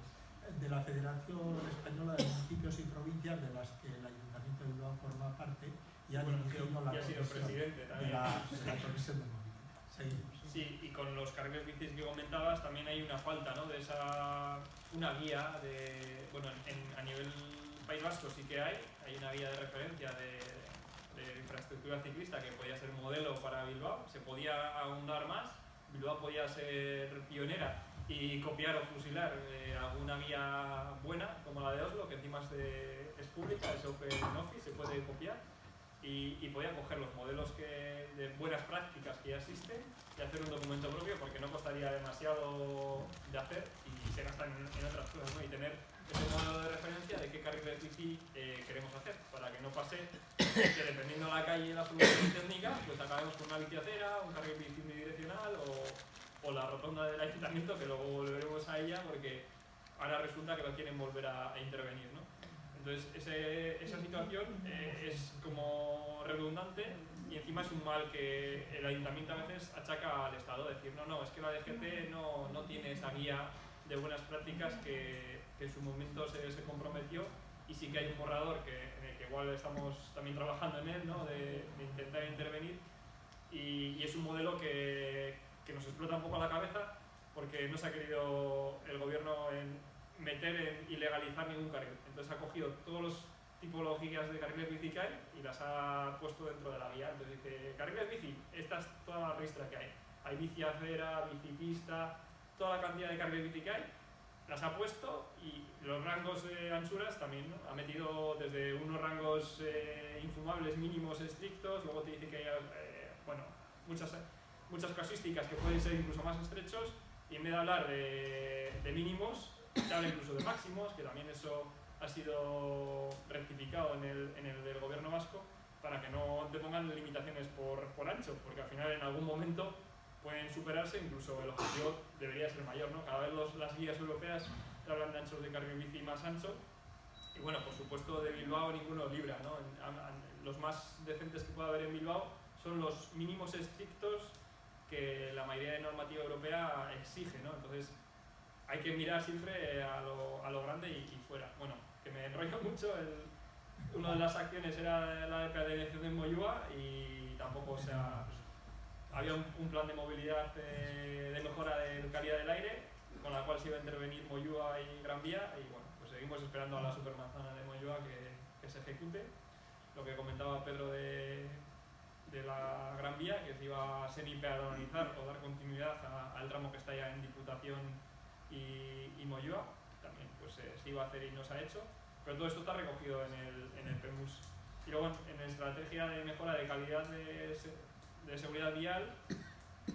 Federación Española de Municipios y Provincias, de las que el Ayuntamiento de Bilbao forma parte, y ha dirigido la comisión de la Comisión de Movilidad. Seguimos. Sí, y con los carriles bicis que comentabas también hay una falta, ¿no? De una guía a nivel País Vasco sí que hay una guía de referencia de infraestructura ciclista que podía ser modelo para Bilbao, se podía ahondar más, Bilbao podía ser pionera y copiar o fusilar alguna guía buena como la de Oslo, que encima es pública, es Open Office, se puede copiar y podía coger los modelos de buenas prácticas que ya existen y hacer un documento propio, porque no costaría demasiado de hacer y se gastan en otras cosas, ¿no? Y tener ese modelo de referencia de qué carriles bici queremos hacer, para que no pase que dependiendo de la calle y la solución técnica, pues acabemos con una bici acera, un carril bici unidireccional o la rotonda del ayuntamiento, que luego volveremos a ella porque ahora resulta que lo quieren volver a intervenir, ¿no? Entonces esa situación es como redundante y encima es un mal que el ayuntamiento a veces achaca al Estado, decir no, es que la DGT no tiene esa guía de buenas prácticas que en su momento se comprometió, y sí que hay un borrador en el que igual estamos también trabajando en él, ¿no? de intentar intervenir, y es un modelo que nos explota un poco la cabeza porque no se ha querido el gobierno meter y legalizar ningún carril. Entonces ha cogido todas las tipologías de carriles bici que hay y las ha puesto dentro de la guía. Entonces dice, carriles bici, esta es toda la ristra que hay. Hay bici acera, bicipista, toda la cantidad de carriles bici que hay, las ha puesto, y los rangos de anchuras también, ¿no? Ha metido desde unos rangos infumables mínimos estrictos, luego te dice que hay muchas casuísticas que pueden ser incluso más estrechos, y en vez de hablar de mínimos, se habla incluso de máximos, que también eso ha sido rectificado en el del gobierno vasco, para que no te pongan limitaciones por ancho, porque al final en algún momento pueden superarse, incluso el objetivo debería ser mayor, ¿no? Cada vez las guías europeas te hablan de anchos de carril bici más ancho, y bueno, por supuesto de Bilbao ninguno libra, ¿no? Los más decentes que pueda haber en Bilbao son los mínimos estrictos que la mayoría de normativa europea exige, ¿no? Entonces hay que mirar siempre a lo grande y fuera. Bueno, que me enrollo mucho, una de las acciones era la de peatonalización de Moyúa y tampoco, o sea, había un plan de movilidad de mejora de calidad del aire con la cual se iba a intervenir Moyúa y Gran Vía, y bueno, pues seguimos esperando a la supermanzana de Moyúa que se ejecute. Lo que comentaba Pedro de la Gran Vía, que se iba a semi-peatonalizar o dar continuidad al tramo que está ya en Diputación y Moyúa, también pues se iba a hacer y no se ha hecho, pero todo esto está recogido en el PEMUS. Y luego en estrategia de mejora de calidad de seguridad vial,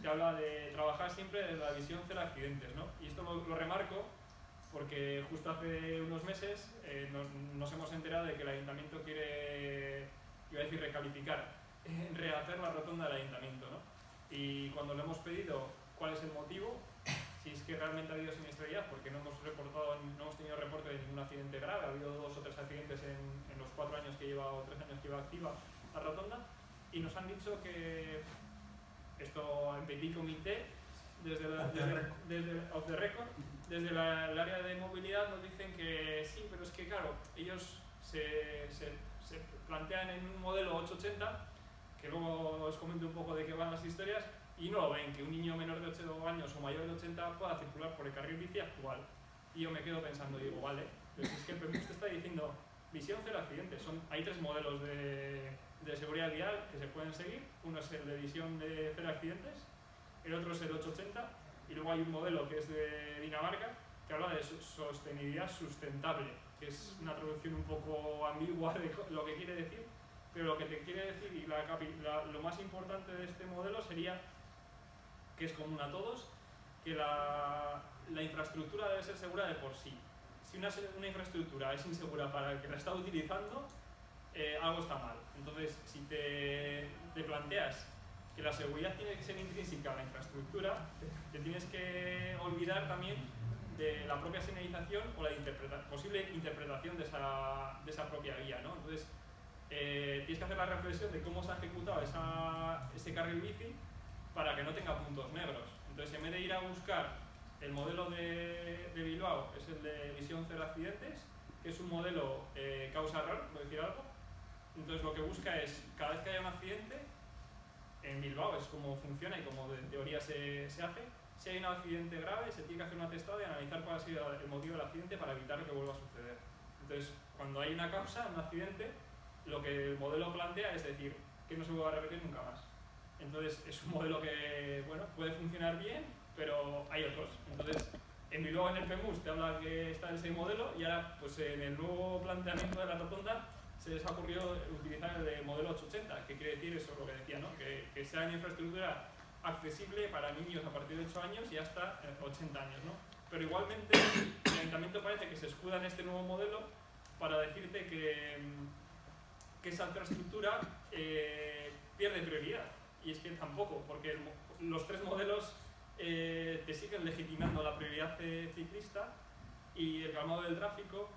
que habla de trabajar siempre desde la visión cero accidentes, ¿no? Y esto lo remarco porque justo hace unos meses nos hemos enterado de que el Ayuntamiento quiere, iba a decir recalificar, rehacer la rotonda del Ayuntamiento, ¿no? Y cuando le hemos pedido cuál es el motivo, si es que realmente ha habido siniestralidad, porque no hemos tenido reporte de ningún accidente grave, ha habido 2 o 3 accidentes en los 4 años que lleva o 3 años que lleva activa la rotonda, y nos han dicho que esto en petit comité, desde off the record, desde el área de movilidad nos dicen que sí, pero es que claro, ellos se plantean en un modelo 880, que luego os comento un poco de qué van las historias, y no lo ven, que un niño menor de 8 años o mayor de 80 pueda circular por el carril bici actual. Y yo me quedo pensando, digo, vale, pero es que el PEMUS te está diciendo visión cero accidentes. Hay 3 modelos de seguridad vial que se pueden seguir. Uno es el de visión de cero accidentes, el otro es el 880, y luego hay un modelo que es de Dinamarca que habla de sostenibilidad sustentable, que es una traducción un poco ambigua de lo que quiere decir, pero lo que te quiere decir y lo más importante de este modelo sería que es común a todos, que la infraestructura debe ser segura de por sí. Si una infraestructura es insegura para el que la está utilizando, algo está mal. Entonces, si te planteas que la seguridad tiene que ser intrínseca a la infraestructura, te tienes que olvidar también de la propia señalización o la posible interpretación de esa propia vía, ¿no? Entonces, tienes que hacer la reflexión de cómo se ha ejecutado ese carril bici para que no tenga puntos negros. Entonces, en vez de ir a buscar el modelo de Bilbao, es el de visión cero accidentes, que es un modelo causa-error, por decir algo. Entonces, lo que busca es, cada vez que haya un accidente, en Bilbao es como funciona y como en teoría se hace, si hay un accidente grave, se tiene que hacer un atestado y analizar cuál ha sido el motivo del accidente para evitar que vuelva a suceder. Entonces, cuando hay una causa, un accidente, lo que el modelo plantea es decir, que no se vuelva a repetir nunca más. Entonces, es un modelo que, bueno, puede funcionar bien, pero hay otros. Entonces, en Bilbao, en el PEMUS, te habla que está ese modelo, y ahora, pues en el nuevo planteamiento de la rotonda, se les ha ocurrido utilizar el de modelo 880, que quiere decir eso, lo que decía, ¿no? Que sea una infraestructura accesible para niños a partir de 8 años y hasta 80 años, ¿no? Pero igualmente, el Ayuntamiento parece que se escuda en este nuevo modelo para decirte que esa infraestructura pierde prioridad. Y es que tampoco, porque los 3 modelos te siguen legitimando la prioridad ciclista y el calmado del tráfico,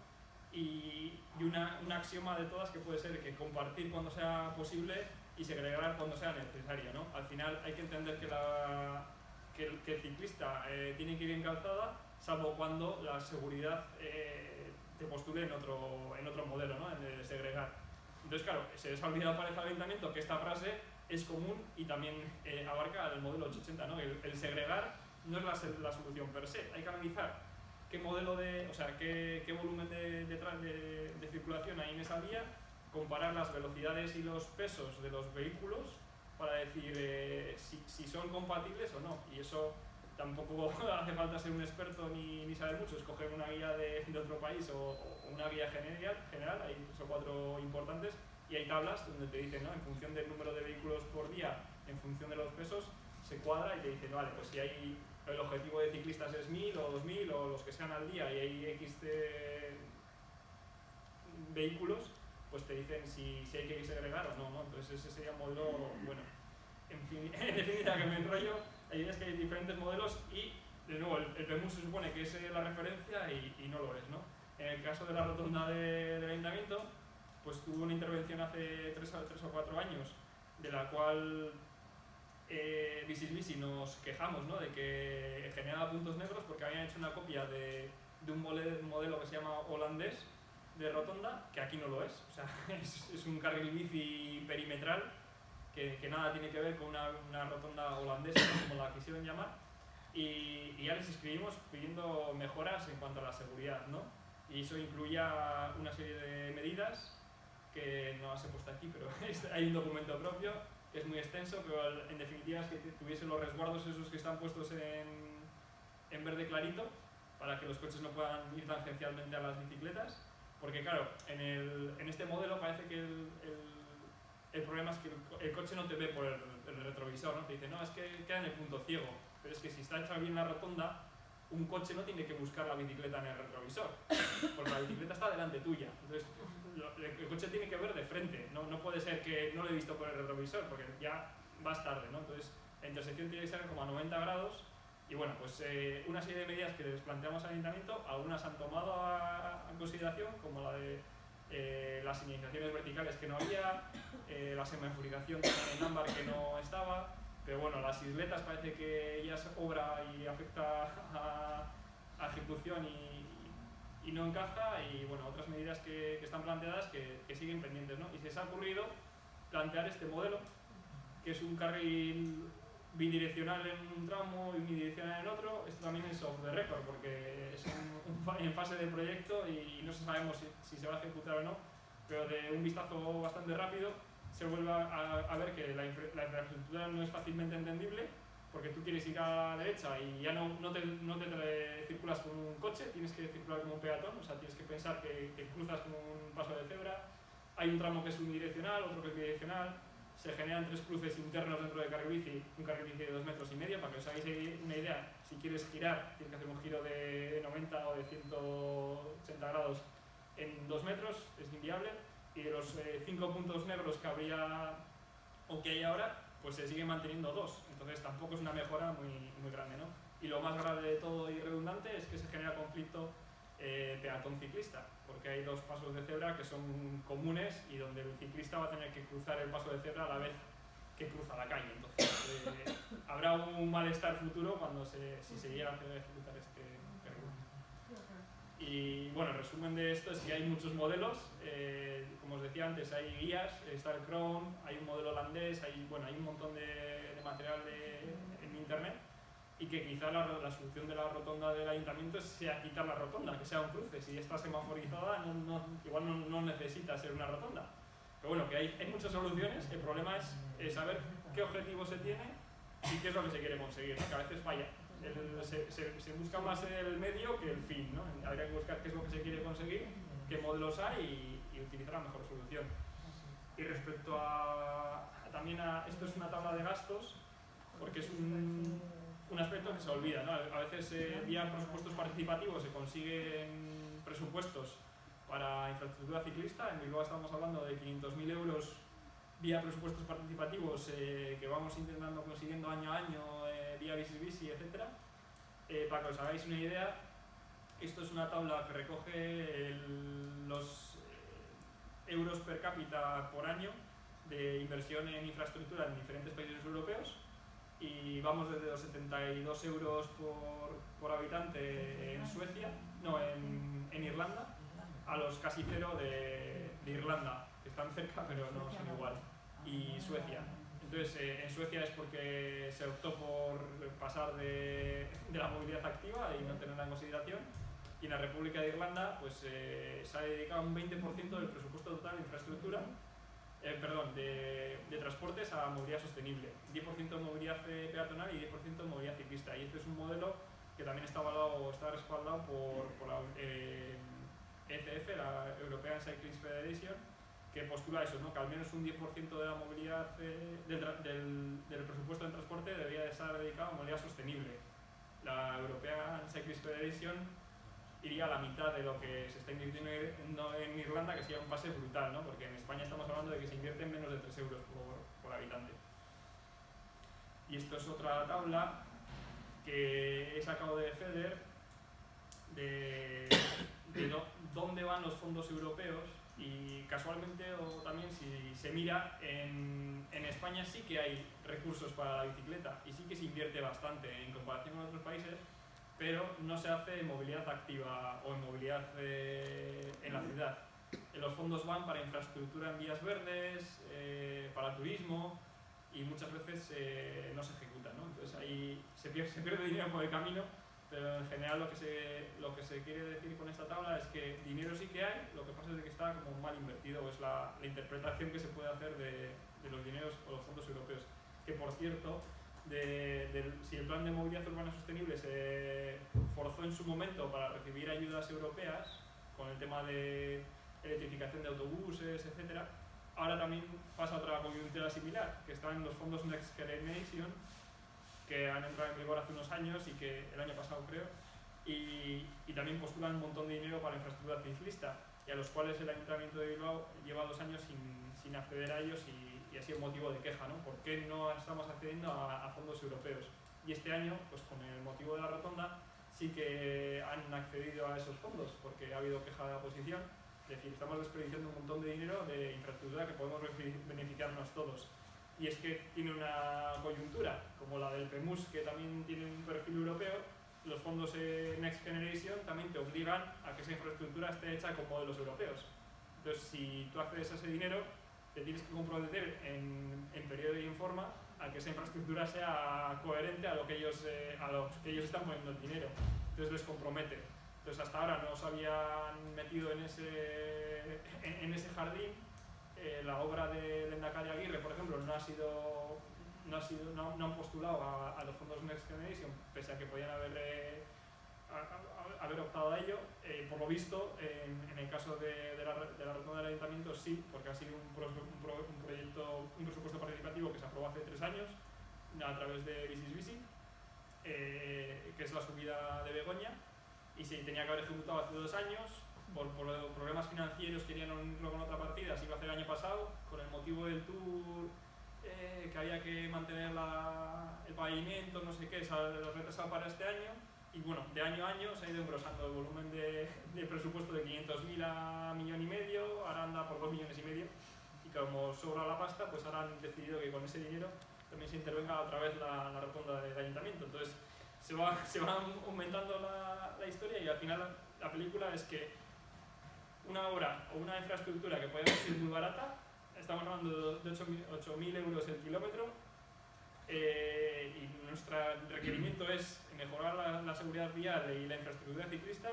y un axioma de todas que puede ser que compartir cuando sea posible y segregar cuando sea necesario, ¿no? Al final hay que entender que el ciclista tiene que ir en calzada, salvo cuando la seguridad te postule en otro modelo, ¿no? En el de segregar. Entonces, claro, se les ha olvidado para el Ayuntamiento que esta frase es común y también abarca el modelo 880, ¿no? El segregar no es la solución per se, hay que analizar qué modelo qué volumen de circulación hay en esa vía, comparar las velocidades y los pesos de los vehículos para decir si son compatibles o no. Y eso tampoco hace falta ser un experto ni saber mucho, escoger una guía de otro país o una guía general, hay 3 o 4 importantes, y hay tablas donde te dicen, ¿no? En función del número de vehículos por día, en función de los pesos, se cuadra y te dicen, vale, pues si hay el objetivo de ciclistas es 1000 o 2000 o los que sean al día y hay X de vehículos, pues te dicen si hay que segregar o no, ¿no? Entonces ese sería un modelo, bueno, en definitiva, que me enrollo, la idea es que hay diferentes modelos y, de nuevo, el PEMUS se supone que es la referencia y no lo es, ¿no? En el caso de la rotonda del Ayuntamiento, pues tuvo una intervención hace 3 o 4 años, de la cual Visis nos quejamos, ¿no? De que generaba puntos negros porque habían hecho una copia de un modelo que se llama holandés de rotonda, que aquí no lo es. O sea, es un carril bici perimetral que nada tiene que ver con una rotonda holandesa, como la quisieron llamar. y ya les escribimos pidiendo mejoras en cuanto a la seguridad, ¿no? Y eso incluía una serie de medidas que no las he puesto aquí, pero hay un documento propio que es muy extenso, pero en definitiva es que tuviesen los resguardos esos que están puestos en verde clarito para que los coches no puedan ir tangencialmente a las bicicletas, porque claro, en este modelo parece que el problema es que el coche no te ve por el retrovisor, ¿no? Te dice, no, es que queda en el punto ciego, pero es que si está hecha bien la rotonda, un coche no tiene que buscar la bicicleta en el retrovisor, porque la bicicleta está delante tuya. Entonces, el coche tiene que ver de frente, no puede ser que no lo he visto por el retrovisor, porque ya vas tarde, ¿no? Entonces, la intersección tiene que ser como a 90 grados, y bueno, pues una serie de medidas que les planteamos al ayuntamiento, algunas han tomado en consideración, como la de las señalizaciones verticales que no había, la semaforización en ámbar que no estaba, pero bueno, las isletas parece que ya es obra y afecta a ejecución y no encaja, y bueno, otras medidas que están planteadas que siguen pendientes, ¿no? Y se les ha ocurrido plantear este modelo, que es un carril bidireccional en un tramo y unidireccional en otro. Esto también es off the record porque es en fase de proyecto y no sabemos si se va a ejecutar o no, pero de un vistazo bastante rápido se vuelve a ver que la infraestructura no es fácilmente entendible, porque tú quieres ir a la derecha y ya no te circulas con un coche, tienes que circular como un peatón, o sea, tienes que pensar que cruzas como un paso de cebra. Hay un tramo que es unidireccional, otro que es bidireccional, se generan 3 cruces internos dentro del carril bici, un carril bici de 2,5 metros, para que os hagáis una idea. Si quieres girar, tienes que hacer un giro de 90 o de 180 grados en 2 metros, es inviable, y de los 5 puntos negros que habría o que hay ahora, pues se siguen manteniendo 2, entonces tampoco es una mejora muy grande, ¿no? Y lo más grave de todo y redundante es que se genera conflicto peatón-ciclista, porque hay 2 pasos de cebra que son comunes y donde el ciclista va a tener que cruzar el paso de cebra a la vez que cruza la calle. Entonces habrá un malestar futuro si se llega a ejecutar este carril. Y bueno, el resumen de esto es que hay muchos modelos, como os decía antes, hay guías, está el Chrome, hay un modelo holandés, hay un montón de material en internet, y que quizá la solución de la rotonda del ayuntamiento sea quitar la rotonda, que sea un cruce. Si está semaforizada, igual no necesita ser una rotonda. Pero bueno, que hay muchas soluciones, el problema es saber qué objetivo se tiene y qué es lo que se quiere conseguir, ¿no? Que a veces falla. Se busca más el medio que el fin, ¿no? Habría que buscar qué es lo que se quiere conseguir, qué modelos hay y utilizar la mejor solución. Y respecto esto es una tabla de gastos, porque es un aspecto que se olvida, ¿no? A veces vía presupuestos participativos se consiguen presupuestos para infraestructura ciclista. En Bilbao estamos hablando de 500.000 euros vía presupuestos participativos que vamos intentando consiguiendo año a año vía Bici, etc. Para que os hagáis una idea, esto es una tabla que recoge los euros per cápita por año de inversión en infraestructura en diferentes países europeos, y vamos desde los 72 euros por habitante en Suecia, en Irlanda, a los casi 0 de Irlanda, que están cerca pero no son igual, y Suecia. Entonces, en Suecia es porque se optó por pasar de la movilidad activa y no tenerla en consideración, y en la República de Irlanda pues se ha dedicado un 20% del presupuesto total de infraestructura, de transportes a movilidad sostenible, 10% movilidad peatonal y 10% movilidad ciclista. Y este es un modelo que también está respaldado por la ECF, la European Cycling Federation, que postula eso, ¿no? Que al menos un 10% de la movilidad del presupuesto de transporte debería de estar dedicado a movilidad sostenible. La European Cycling Federation iría a la mitad de lo que se está invirtiendo en Irlanda, que sería un pase brutal, ¿no? Porque en España estamos hablando de que se invierten menos de 3 euros por habitante. Y esto es otra tabla que he sacado de FEDER de dónde van los fondos europeos, y casualmente, o también si se mira, en España sí que hay recursos para la bicicleta y sí que se invierte bastante en comparación con otros países, pero no se hace en movilidad activa o en movilidad en la ciudad. Los fondos van para infraestructura en vías verdes, para turismo, y muchas veces no se ejecutan, ¿no? Entonces ahí se pierde dinero por el camino, pero en general lo que se quiere decir con esta tabla es que dinero sí que hay, lo que pasa es que está como mal invertido, es la interpretación que se puede hacer de los dineros o los fondos europeos. Que por cierto, si el plan de movilidad urbana sostenible se forzó en su momento para recibir ayudas europeas con el tema de electrificación de autobuses, etcétera, ahora también pasa otra coyuntura similar, que están los fondos Next Generation, que han entrado en vigor hace unos años y que el año pasado creo, y también postulan un montón de dinero para infraestructura ciclista, y a los cuales el Ayuntamiento de Bilbao lleva 2 años sin acceder a ellos y ha sido motivo de queja, ¿no? ¿Por qué no estamos accediendo a fondos europeos? Y este año, pues con el motivo de la rotonda, sí que han accedido a esos fondos, porque ha habido queja de la oposición. Es decir, estamos desperdiciando un montón de dinero de infraestructura que podemos beneficiarnos todos. Y es que tiene una coyuntura, como la del PEMUS, que también tiene un perfil europeo. Los fondos Next Generation también te obligan a que esa infraestructura esté hecha con modelos europeos. Entonces, si tú accedes a ese dinero, te tienes que comprometer en periodo de informa a que esa infraestructura sea coherente a los que ellos están poniendo el dinero. Entonces les compromete. Entonces hasta ahora no se habían metido en ese jardín. La obra de Lehendakari Aguirre, por ejemplo, no han postulado a los fondos Next Generation, pese a que podían haber optado a ello. Por lo visto, en el caso de la rotonda del Ayuntamiento sí, porque ha sido un presupuesto participativo que se aprobó hace 3 años a través de Visis, que es la subida de Begoña, y se tenía que haber ejecutado hace 2 años. Por problemas financieros querían unirlo con otra partida, se iba a hacer el año pasado, con el motivo del tour, que había que mantener el pavimento, no sé qué, se ha retrasado para este año. Y bueno, de año a año se ha ido engrosando el volumen de presupuesto de 500.000 a 1,5 millones, ahora anda por 2,5 millones, y como sobra la pasta, pues ahora han decidido que con ese dinero también se intervenga otra vez la rotonda del Ayuntamiento. Entonces se va aumentando la historia, y al final la película es que una obra o una infraestructura que podemos decir muy barata, estamos hablando de 8.000 euros el kilómetro, y nuestro requerimiento es mejorar la seguridad vial y la infraestructura ciclista.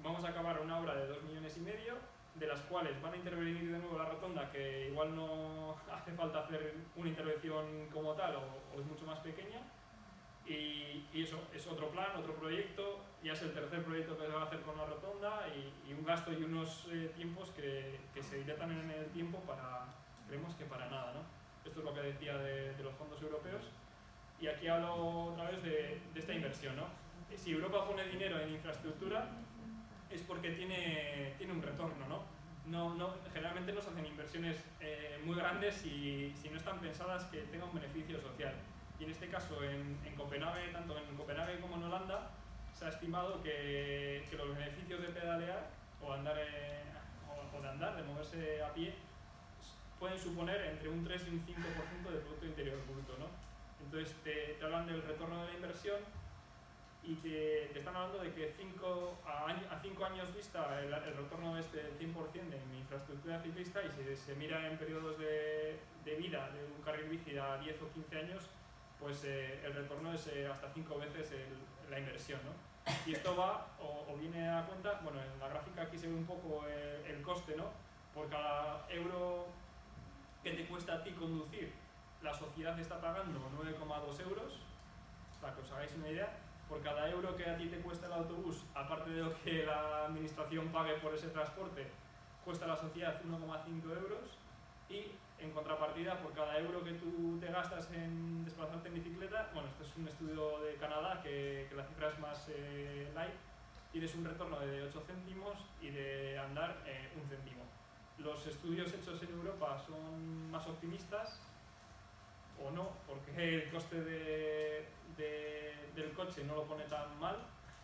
Vamos a acabar una obra de 2,5 millones, de las cuales van a intervenir de nuevo la rotonda, que igual no hace falta hacer una intervención como tal, o es mucho más pequeña. Y eso es otro plan, otro proyecto, ya es el tercer proyecto que se va a hacer con la rotonda, y un gasto y unos tiempos que se dilatan en el tiempo creemos que para nada, ¿no? Esto es lo que decía de los fondos europeos, y aquí hablo otra vez de esta inversión, ¿no? Si Europa pone dinero en infraestructura es porque tiene un retorno, ¿no? Generalmente no se hacen inversiones muy grandes si no están pensadas que tengan un beneficio social. Y en este caso, en Copenhague, tanto en Copenhague como en Holanda, se ha estimado que los beneficios de pedalear o de moverse a pie, pueden suponer entre un 3 y un 5% del Producto Interior Bruto, ¿no? Entonces te hablan del retorno de la inversión, y te están hablando de que a 5 años vista el retorno es del 100% en infraestructura ciclista, y si se mira en periodos de vida de un carril bici a 10 o 15 años, pues el retorno es hasta 5 veces la inversión, ¿no? Y esto va o viene a cuenta, bueno, en la gráfica aquí se ve un poco el coste, ¿no? Por cada euro que te cuesta a ti conducir, la sociedad está pagando 9,2 euros, para que os hagáis una idea. Por cada euro que a ti te cuesta el autobús, aparte de lo que la administración pague por ese transporte, cuesta a la sociedad 1,5 euros, y en contrapartida, por cada euro que tú te gastas en desplazarte en bicicleta, bueno, este es un estudio de Canadá que la cifra es más light, tienes un retorno de 8 céntimos y de andar 1 céntimo. Los estudios hechos en Europa son más optimistas, o no, porque el coste del coche no lo pone tan mal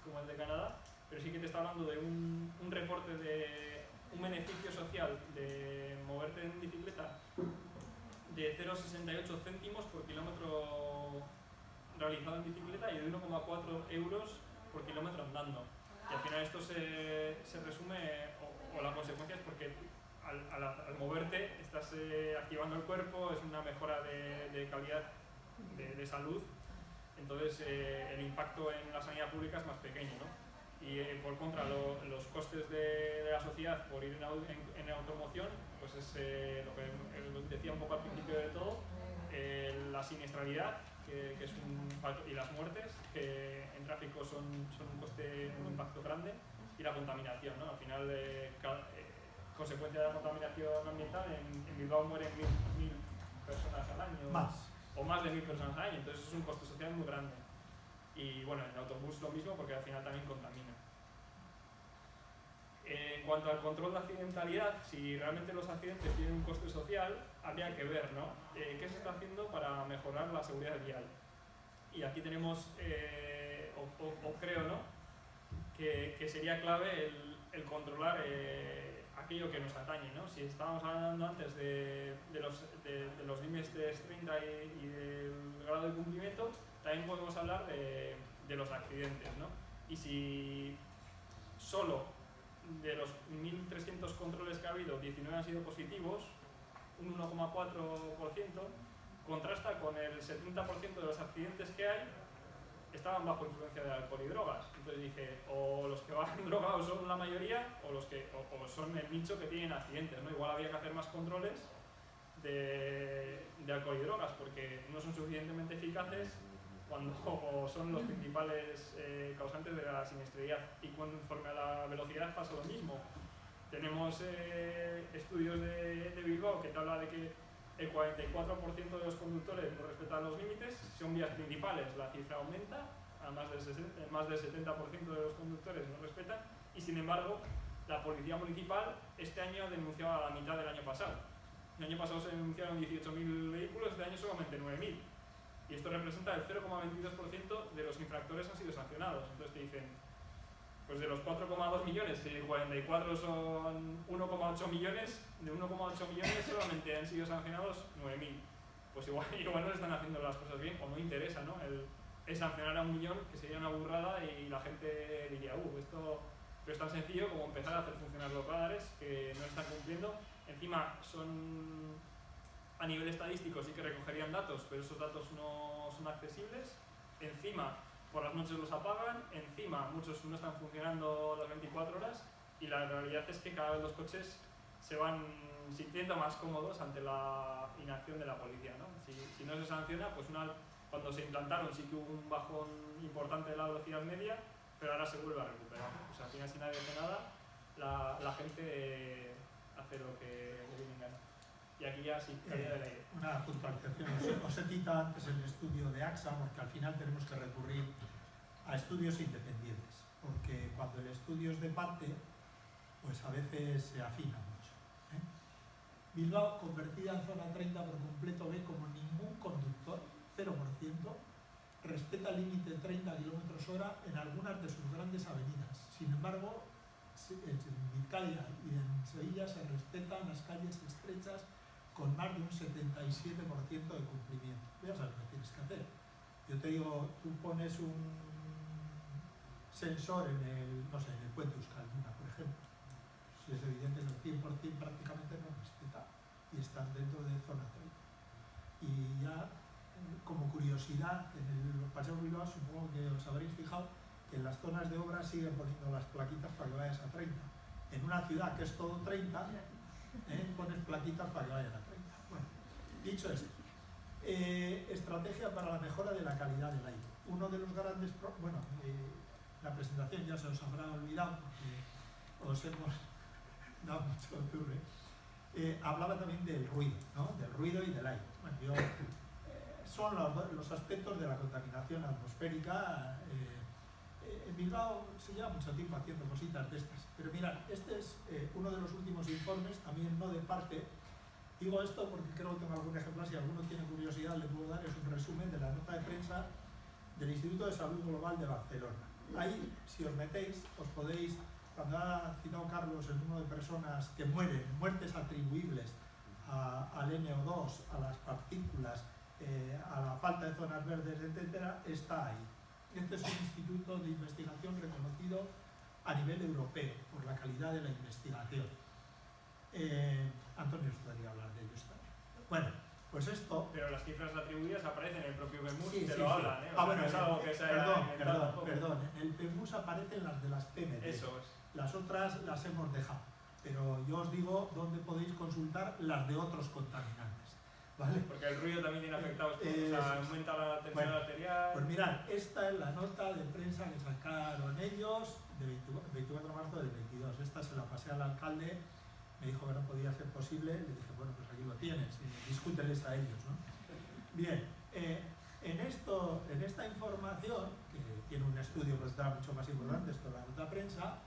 como el de Canadá, pero sí que te está hablando de un reporte de un beneficio social de moverte en bicicleta de 0,68 céntimos por kilómetro realizado en bicicleta, y de 1,4 euros por kilómetro andando. Y al final esto se resume, o la consecuencia es porque al moverte estás estás activando el cuerpo, es una mejora de calidad de salud, entonces el impacto en la sanidad pública es más pequeño, ¿no? Y por contra, los costes de la sociedad por ir en automoción, pues es lo que decía un poco al principio de todo, la siniestralidad, que es un factor, y las muertes, que en tráfico son un impacto grande, y la contaminación, ¿no? Al final, consecuencia de la contaminación ambiental, en Bilbao mueren 1.000 personas al año, o más de 1.000 personas al año, entonces es un coste social muy grande. Y bueno, en el autobús lo mismo, porque al final también contamina. En cuanto al control de accidentalidad, si realmente los accidentes tienen un coste social, habría que ver, ¿no? ¿Qué se está haciendo para mejorar la seguridad vial? Y aquí tenemos, o creo, ¿no?, que sería clave el controlar aquello que nos atañe, ¿no? Si estábamos hablando antes de los límites 30 y del grado de cumplimiento, también podemos hablar de los accidentes, ¿no? Y si solo de los 1.300 controles que ha habido, 19 han sido positivos, un 1,4%, contrasta con el 70% de los accidentes que hay estaban bajo influencia de alcohol y drogas. Entonces dice, o los que van drogados son la mayoría, o son el nicho que tienen accidentes, ¿no? Igual había que hacer más controles de alcohol y drogas, porque no son suficientemente eficaces cuando son los principales causantes de la siniestralidad. Y conforme a la velocidad pasa lo mismo. Tenemos estudios de Bilbao que te habla de que el 44% de los conductores no respetan los límites. Si son vías principales, la cifra aumenta, a más del 70% de los conductores no respetan, y sin embargo, la Policía Municipal este año ha denunciado a la mitad del año pasado. El año pasado se denunciaron 18.000 vehículos, este año solamente 9.000. Y esto representa el 0,22% de los infractores han sido sancionados. Entonces te dicen, pues de los 4,2 millones, si 44 son 1,8 millones, de 1,8 millones solamente han sido sancionados 9.000. Pues igual no están haciendo las cosas bien, o no interesa, ¿no? El sancionar a 1 millón, que sería una burrada, y la gente diría, esto es tan sencillo como empezar a hacer funcionar los radares que no están cumpliendo. Encima a nivel estadístico sí que recogerían datos, pero esos datos no son accesibles. Encima, por las noches los apagan, encima muchos no están funcionando las 24 horas, y la realidad es que cada vez los coches se van sintiendo más cómodos ante la inacción de la policía, ¿no? Si no se sanciona, pues cuando se implantaron sí que hubo un bajón importante de la velocidad media, pero ahora se vuelve a recuperar. Pues al final, si nadie hace nada, la gente hace lo que le viene en gana. Y aquí ya sí, calidad del aire. Una puntualización. Os he citado antes el estudio de AXA, porque al final tenemos que recurrir a estudios independientes, porque cuando el estudio es de parte, pues a veces se afina mucho. Bilbao, convertida en zona 30 por completo, ve como ningún conductor, 0%, respeta el límite de 30 km/h en algunas de sus grandes avenidas. Sin embargo, en Vizcaya y en Sevilla se respetan las calles estrechas con más de un 77% de cumplimiento. Ya sabes lo que tienes que hacer. Yo te digo, tú pones un sensor en el puente Euskalduna, por ejemplo. Si es evidente que el 100% prácticamente no respeta y están dentro de zona 30. Y ya, como curiosidad, en el Paseo Bilbao supongo que os habréis fijado que en las zonas de obra siguen poniendo las plaquitas para que vayas a 30. En una ciudad que es todo 30, pones plaquitas para que vayan a 30. Bueno, dicho esto, estrategia para la mejora de la calidad del aire. Uno de los grandes... la presentación ya se os habrá olvidado porque os hemos dado mucho turre. Hablaba también del ruido, ¿no? Del ruido y del aire. Bueno, son los aspectos de la contaminación atmosférica. En Bilbao se lleva mucho tiempo haciendo cositas de estas, pero mirad, este es uno de los últimos informes, también no de parte. Digo esto porque creo que tengo algún ejemplar, si alguno tiene curiosidad le puedo dar, es un resumen de la nota de prensa del Instituto de Salud Global de Barcelona. Ahí, si os metéis, os podéis, cuando ha citado Carlos el número de personas que mueren, muertes atribuibles al NO2, a las partículas, a la falta de zonas verdes, etc., está ahí. Este es un instituto de investigación reconocido a nivel europeo por la calidad de la investigación. Antonio os podría hablar de ellos. Bueno, pues esto... Pero las cifras atribuidas aparecen en el propio PEMUS Sí, y te sí, lo sí. hablan, ¿eh? O Ah, sea, bueno, no es algo que se haya inventado tampoco. perdón. En el PEMUS aparecen las de las PMD. Eso es. Las otras las hemos dejado. Pero yo os digo dónde podéis consultar las de otros contaminantes. ¿Vale? Porque el ruido también tiene afectados, o sea, sí. aumenta la tensión Bueno, arterial. Pues mirad, esta es la nota de prensa que sacaron ellos de 24 de marzo del 22. Esta se la pasé al alcalde, me dijo que no podía ser posible, le dije, bueno, pues aquí lo tienes, discúteles a ellos, ¿no? Bien, en esta información, que tiene un estudio que está mucho más importante, esto es la nota de prensa,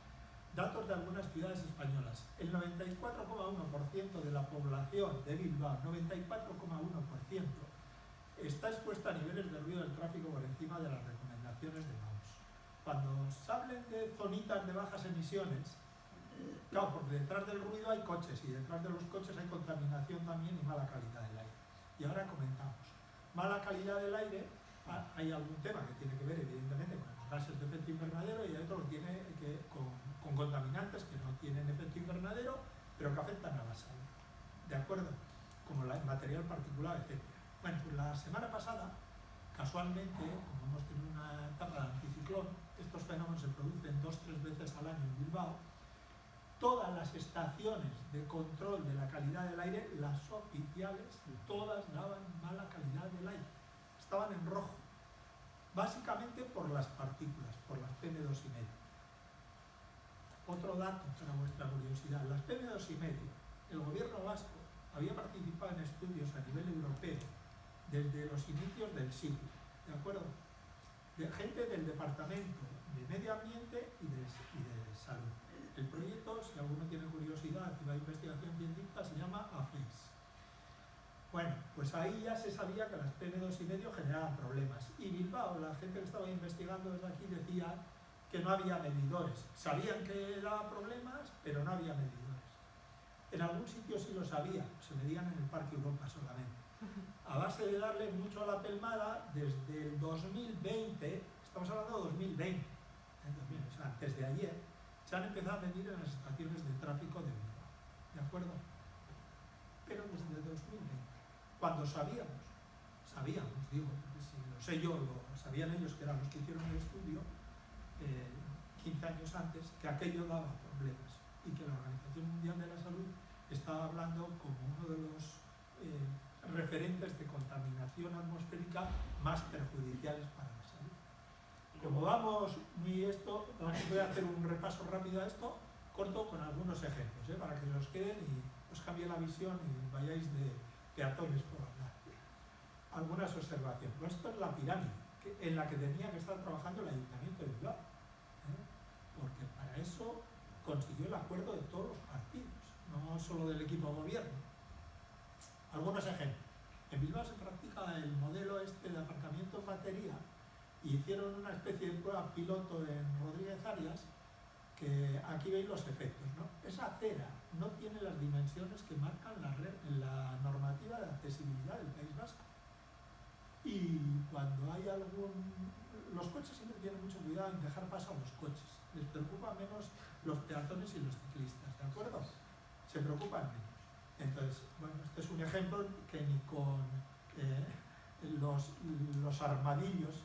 datos de algunas ciudades españolas. El 94,1% de la población de Bilbao, 94,1%, está expuesta a niveles de ruido del tráfico por encima de las recomendaciones de MAUS. Cuando se hablen de zonitas de bajas emisiones, claro, porque detrás del ruido hay coches y detrás de los coches hay contaminación también y mala calidad del aire. Y ahora comentamos. Mala calidad del aire, hay algún tema que tiene que ver evidentemente con los gases de efecto invernadero y hay otro que tiene que con contaminantes que no tienen efecto invernadero pero que afectan a la salud. ¿De acuerdo? Como el material particular, etc. Bueno, pues la semana pasada, casualmente, como hemos tenido una etapa de anticiclón, estos fenómenos se producen 2-3 veces al año en Bilbao, todas las estaciones de control de la calidad del aire, las oficiales, todas daban mala calidad del aire. Estaban en rojo. Básicamente por las partículas, por las PM2,5. Otro dato para vuestra curiosidad. Las PM2,5, el gobierno vasco había participado en estudios a nivel europeo desde los inicios del siglo, ¿de acuerdo? De gente del Departamento de Medio Ambiente y de Salud. El proyecto, si alguno tiene curiosidad y va a investigación científica, se llama AFES. Bueno, pues ahí ya se sabía que las PM2,5 generaban problemas. Y Bilbao, la gente que estaba investigando desde aquí decía que no había medidores. Sabían que daba problemas, pero no había medidores. En algún sitio sí lo sabía, se medían en el Parque Europa solamente. A base de darle mucho a la pelmada, desde el 2020, estamos hablando de 2020, o sea, antes de ayer, se han empezado a medir en las estaciones de tráfico de Bilbao, ¿de acuerdo? Pero desde 2020, cuando sabíamos, digo, porque si lo sé yo, lo sabían ellos que eran los que hicieron el estudio, 15 años antes, que aquello daba problemas y que la Organización Mundial de la Salud estaba hablando como uno de los referentes de contaminación atmosférica más perjudiciales para la salud. Como vamos voy a hacer un repaso rápido a esto, corto con algunos ejemplos, para que os queden y os cambie la visión y vayáis de peatones por hablar. Algunas observaciones. Pues esto es la pirámide en la que tenía que estar trabajando el Ayuntamiento de Bilbao, porque para eso consiguió el acuerdo de todos los partidos, no solo del equipo de gobierno. Algunos ejemplos. En Bilbao se practica el modelo de aparcamiento en batería y hicieron una especie de prueba piloto en Rodríguez Arias, que aquí veis los efectos, ¿no? Esa acera no tiene las dimensiones que marcan la normativa de accesibilidad del País Vasco. Y cuando hay los coches siempre tienen mucho cuidado en dejar paso a los coches. Les preocupa menos los peatones y los ciclistas, ¿de acuerdo? Se preocupan menos. Entonces, bueno, este es un ejemplo que ni con los armadillos,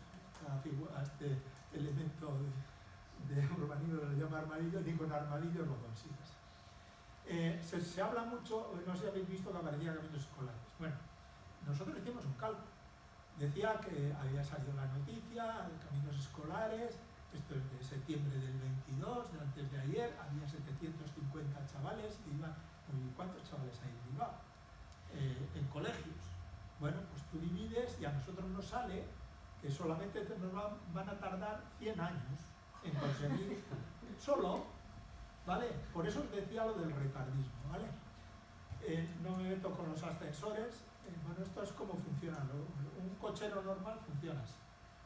a este elemento de urbanismo se le llama armadillo, ni con armadillos lo consigues. Se habla mucho, no sé si habéis visto que aparecía caminos escolares. Bueno, nosotros hicimos un cálculo. Decía que había salido la noticia de caminos escolares, esto es de septiembre del 22, de antes de ayer, había 750 chavales y iban. ¿Cuántos chavales hay en Bilbao? En colegios. Bueno, pues tú divides y a nosotros nos sale que solamente nos van a tardar 100 años en conseguir solo, ¿vale? Por eso os decía lo del retardismo, ¿vale? No me meto con los ascensores. Bueno, esto es cómo funciona. Un cochero normal funciona así.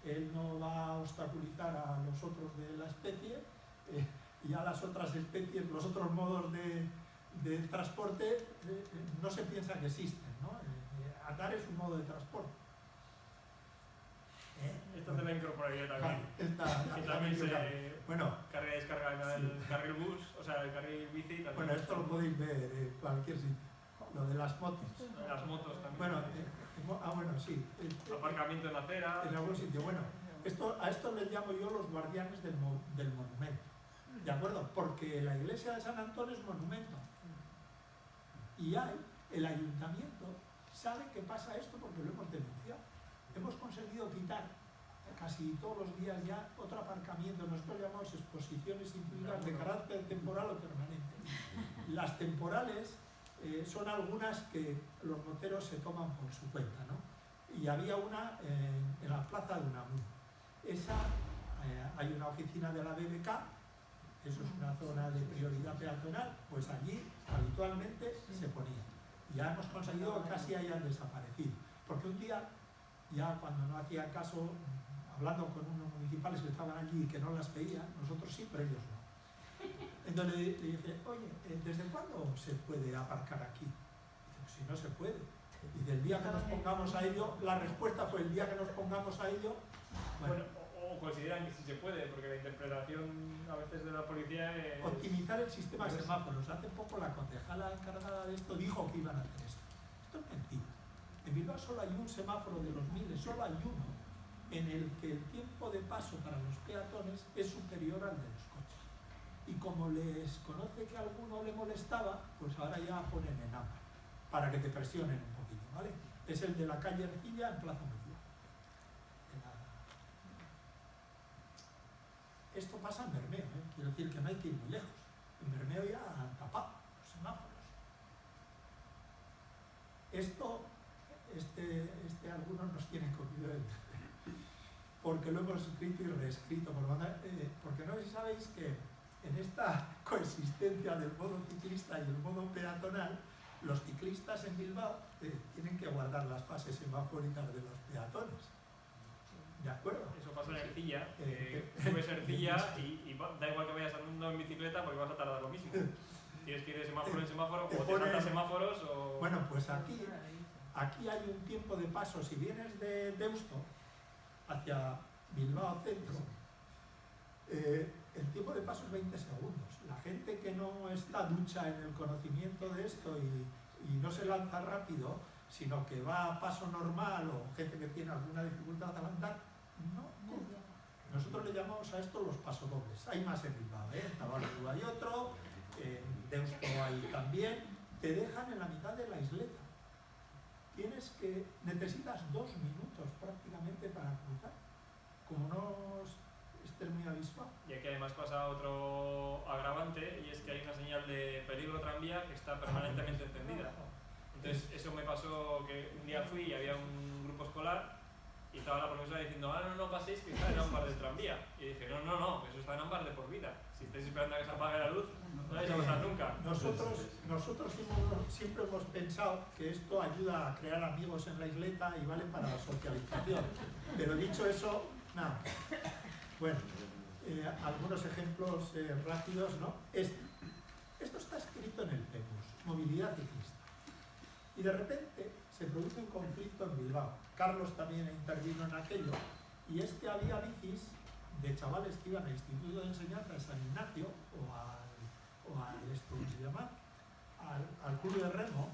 Él no va a obstaculizar a los otros de la especie y a las otras especies, los otros modos de transporte no se piensa que existen, ¿no? Andar es un modo de transporte. Esta te la incorporaría también. Y también se bueno, carga y descarga en el carril bus, o sea, el carril bici también. Bueno, esto lo podéis ver en cualquier sitio. lo de las motos. Las motos también. Bueno, bueno, sí. Aparcamiento en la acera. En algún sitio. Bueno, a esto les llamo yo los guardianes del monumento. ¿De acuerdo? Porque la iglesia de San Antón es monumento. Y el ayuntamiento sabe que pasa esto porque lo hemos denunciado. Hemos conseguido quitar casi todos los días ya otro aparcamiento. Nosotros llamamos exposiciones individuales de carácter temporal o permanente. Las temporales son algunas que los moteros se toman por su cuenta, ¿no? Y había una en la plaza de Unamuno. Hay una oficina de la BBK, eso es una zona de prioridad peatonal, pues allí habitualmente se ponía. Y ya hemos conseguido que casi hayan desaparecido. Porque un día, ya cuando no hacía caso, hablando con unos municipales que estaban allí y que no las veían, nosotros sí, pero ellos no. Entonces le dije, oye, ¿desde cuándo se puede aparcar aquí? Dice, pues si no se puede. Y del día que nos pongamos a ello, la respuesta fue el día que nos pongamos a ello. Bueno, o consideran que sí se puede, porque la interpretación a veces de la policía es... Optimizar el sistema de semáforos. Hace poco la concejala encargada de esto dijo que iban a hacer esto. Esto es mentira. En Bilbao solo hay un semáforo de los 1000, solo hay uno en el que el tiempo de paso para los peatones es superior al de los coches. Y como les conoce que a alguno le molestaba, pues ahora ya ponen en ámbar, para que te presionen un poquito, ¿vale? Es el de la calle Ercilla en Plaza Medina. Esto pasa en Bermeo, quiero decir que no hay que ir muy lejos. En Bermeo ya han tapado los semáforos. Esto, algunos nos tienen comido porque lo hemos escrito y reescrito, porque no sé si sabéis que en esta coexistencia del modo ciclista y el modo peatonal, los ciclistas en Bilbao tienen que guardar las fases semafóricas de los peatones. ¿De acuerdo? Eso pasa en Ercilla, subes Ercilla y da igual que vayas andando en bicicleta porque vas a tardar lo mismo. Tienes que ir de semáforo en semáforo o te saltas semáforos o... Bueno, pues aquí hay un tiempo de paso. Si vienes de Deusto hacia Bilbao Centro, el tiempo de paso es 20 segundos. La gente que no está ducha en el conocimiento de esto y no se lanza rápido, sino que va a paso normal, o gente que tiene alguna dificultad al andar, no. Nosotros le llamamos a esto los pasodobles. Hay más en Bilbao, en Tabarú hay otro, en Deusto hay también. Te dejan en la mitad de la isleta. Necesitas 2 minutos prácticamente para cruzar. Como no estés muy avispado. Y aquí además pasa otro agravante, y es que hay una señal de peligro tranvía que está permanentemente encendida. Entonces eso me pasó que un día fui y había un grupo escolar y estaba la profesora diciendo, no paséis que está en ámbar del tranvía. Y dije, no, eso está en ámbar de por vida. Si estáis esperando a que se apague la luz, no vais a pasar nunca. Nosotros siempre hemos pensado que esto ayuda a crear amigos en la isleta y vale para la socialización. Pero dicho eso, nada. Bueno, algunos ejemplos rápidos, ¿no? Esto está escrito en el PEMUS, movilidad ciclista. Y de repente se produce un conflicto en Bilbao. Carlos también intervino en aquello, y es que había bicis de chavales que iban al Instituto de Enseñanza de San Ignacio al Club de Remo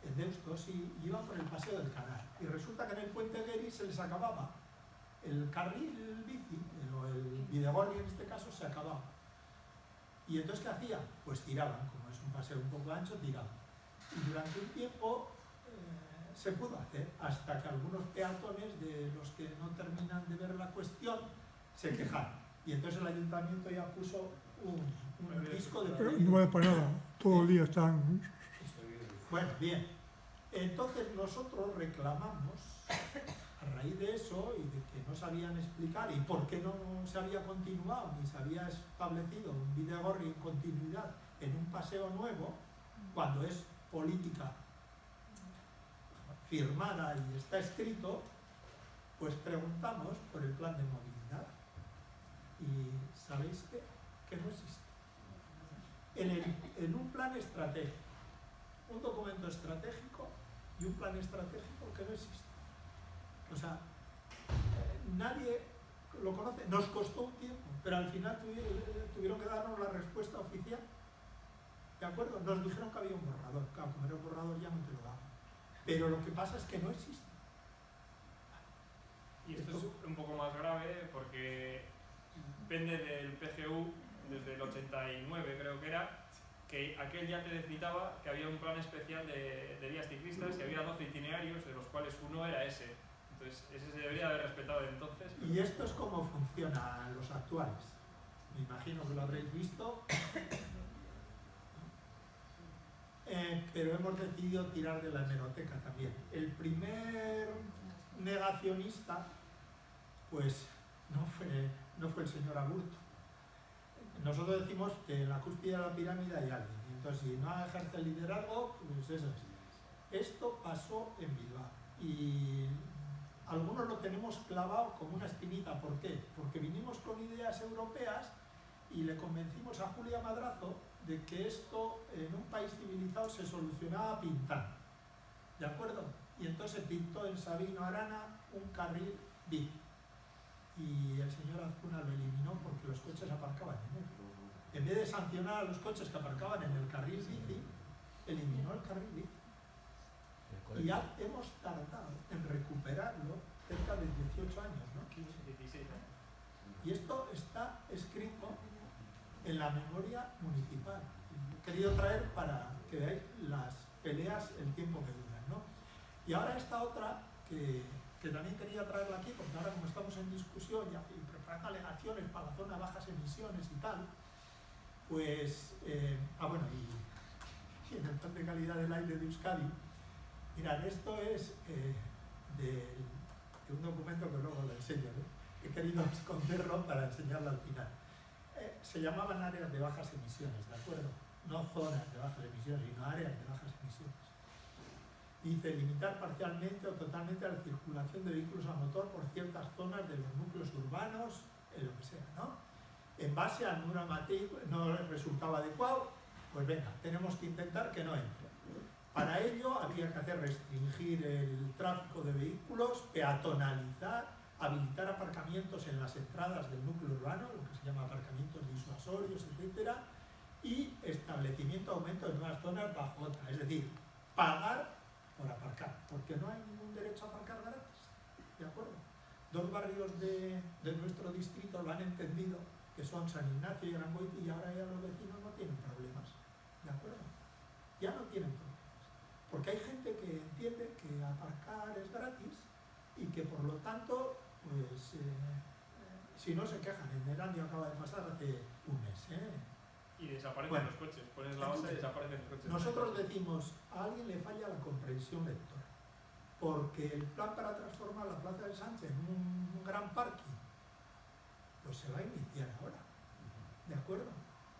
en Deusto, sí, y iban por el Paseo del Canal. Y resulta que en el Puente Gueri se les acababa el carril bici, o el Bidegorri en este caso, se acababa. Y entonces, ¿qué hacían? Pues tiraban, como es un paseo un poco ancho, tiraban. Y durante un tiempo se pudo hacer, hasta que algunos peatones de los que no terminan de ver la cuestión se quejaron. Y entonces el ayuntamiento ya puso un disco de... Pero no vale para nada, todo el día están... Bueno, bien. Entonces nosotros reclamamos, a raíz de eso y de que no sabían explicar y por qué no se había continuado ni se había establecido un Bidegorri en continuidad en un paseo nuevo, cuando es política firmada y está escrito, pues preguntamos por el plan de movilidad. Y ¿sabéis qué? Que no existe. En un plan estratégico, un documento estratégico y un plan estratégico que no existe. O sea, nadie lo conoce. Nos costó un tiempo, pero al final tuvieron que darnos la respuesta oficial. ¿De acuerdo? Nos dijeron que había un borrador. Claro, como era un borrador ya no te lo daban. Pero lo que pasa es que no existe. Y esto es un poco más grave porque depende del PGU desde el 89 creo que era, que aquel ya te citaba que había un plan especial de vías ciclistas y había 12 itinerarios, de los cuales uno era ese. Entonces, ese se debería haber respetado entonces. Y esto es como funcionan los actuales. Me imagino que lo habréis visto. Pero hemos decidido tirar de la hemeroteca también. El primer negacionista, pues, no fue el señor Aburto. Nosotros decimos que en la cúspide de la pirámide hay alguien. Y entonces, si no ejerce el liderazgo, pues eso es. Esto pasó en Bilbao. Y algunos lo tenemos clavado como una espinita. ¿Por qué? Porque vinimos con ideas europeas y le convencimos a Julia Madrazo de que esto en un país civilizado se solucionaba pintando. ¿De acuerdo? Y entonces pintó en Sabino Arana un carril bici. Y el señor Azcuna lo eliminó porque los coches aparcaban en él. En vez de sancionar a los coches que aparcaban en el carril bici, eliminó el carril bici. Y ya hemos tardado en recuperarlo cerca de 18 años, ¿no? 15, 16 años. Y esto está escrito en la memoria municipal. He querido traer para que veáis las peleas, el tiempo que duran, ¿no? Y ahora esta otra, que también quería traerla aquí, porque ahora como estamos en discusión y preparando alegaciones para la zona de bajas emisiones y tal, pues, bueno, y en el plan de calidad del aire de Euskadi, mirad, esto es de un documento que luego lo enseño, ¿no? He querido esconderlo para enseñarlo al final. Se llamaban áreas de bajas emisiones, ¿de acuerdo? No zonas de bajas emisiones, sino áreas de bajas emisiones. Dice, limitar parcialmente o totalmente la circulación de vehículos a motor por ciertas zonas de los núcleos urbanos, en lo que sea, ¿no? En base al número no resultaba adecuado, pues venga, tenemos que intentar que no entre. Para ello había que hacer restringir el tráfico de vehículos, peatonalizar, habilitar aparcamientos en las entradas del núcleo urbano, lo que se llama aparcamientos disuasorios, etc. Y establecimiento, aumento de nuevas zonas bajo otra, es decir, pagar por aparcar, porque no hay ningún derecho a aparcar gratis, ¿de acuerdo? Dos barrios de nuestro distrito lo han entendido, que son San Ignacio y Arangoiti, y ahora ya los vecinos no tienen problemas, ¿de acuerdo? Ya no tienen problemas, porque hay gente que entiende que aparcar es gratis y que por lo tanto, pues, si no se quejan. En Erandio acaba de pasar hace un mes, Y desaparecen los coches, pones la base y desaparecen los coches. Nosotros decimos, a alguien le falla la comprensión lectora, porque el plan para transformar la Plaza del Sánchez en un gran parking, pues se va a iniciar ahora, ¿de acuerdo?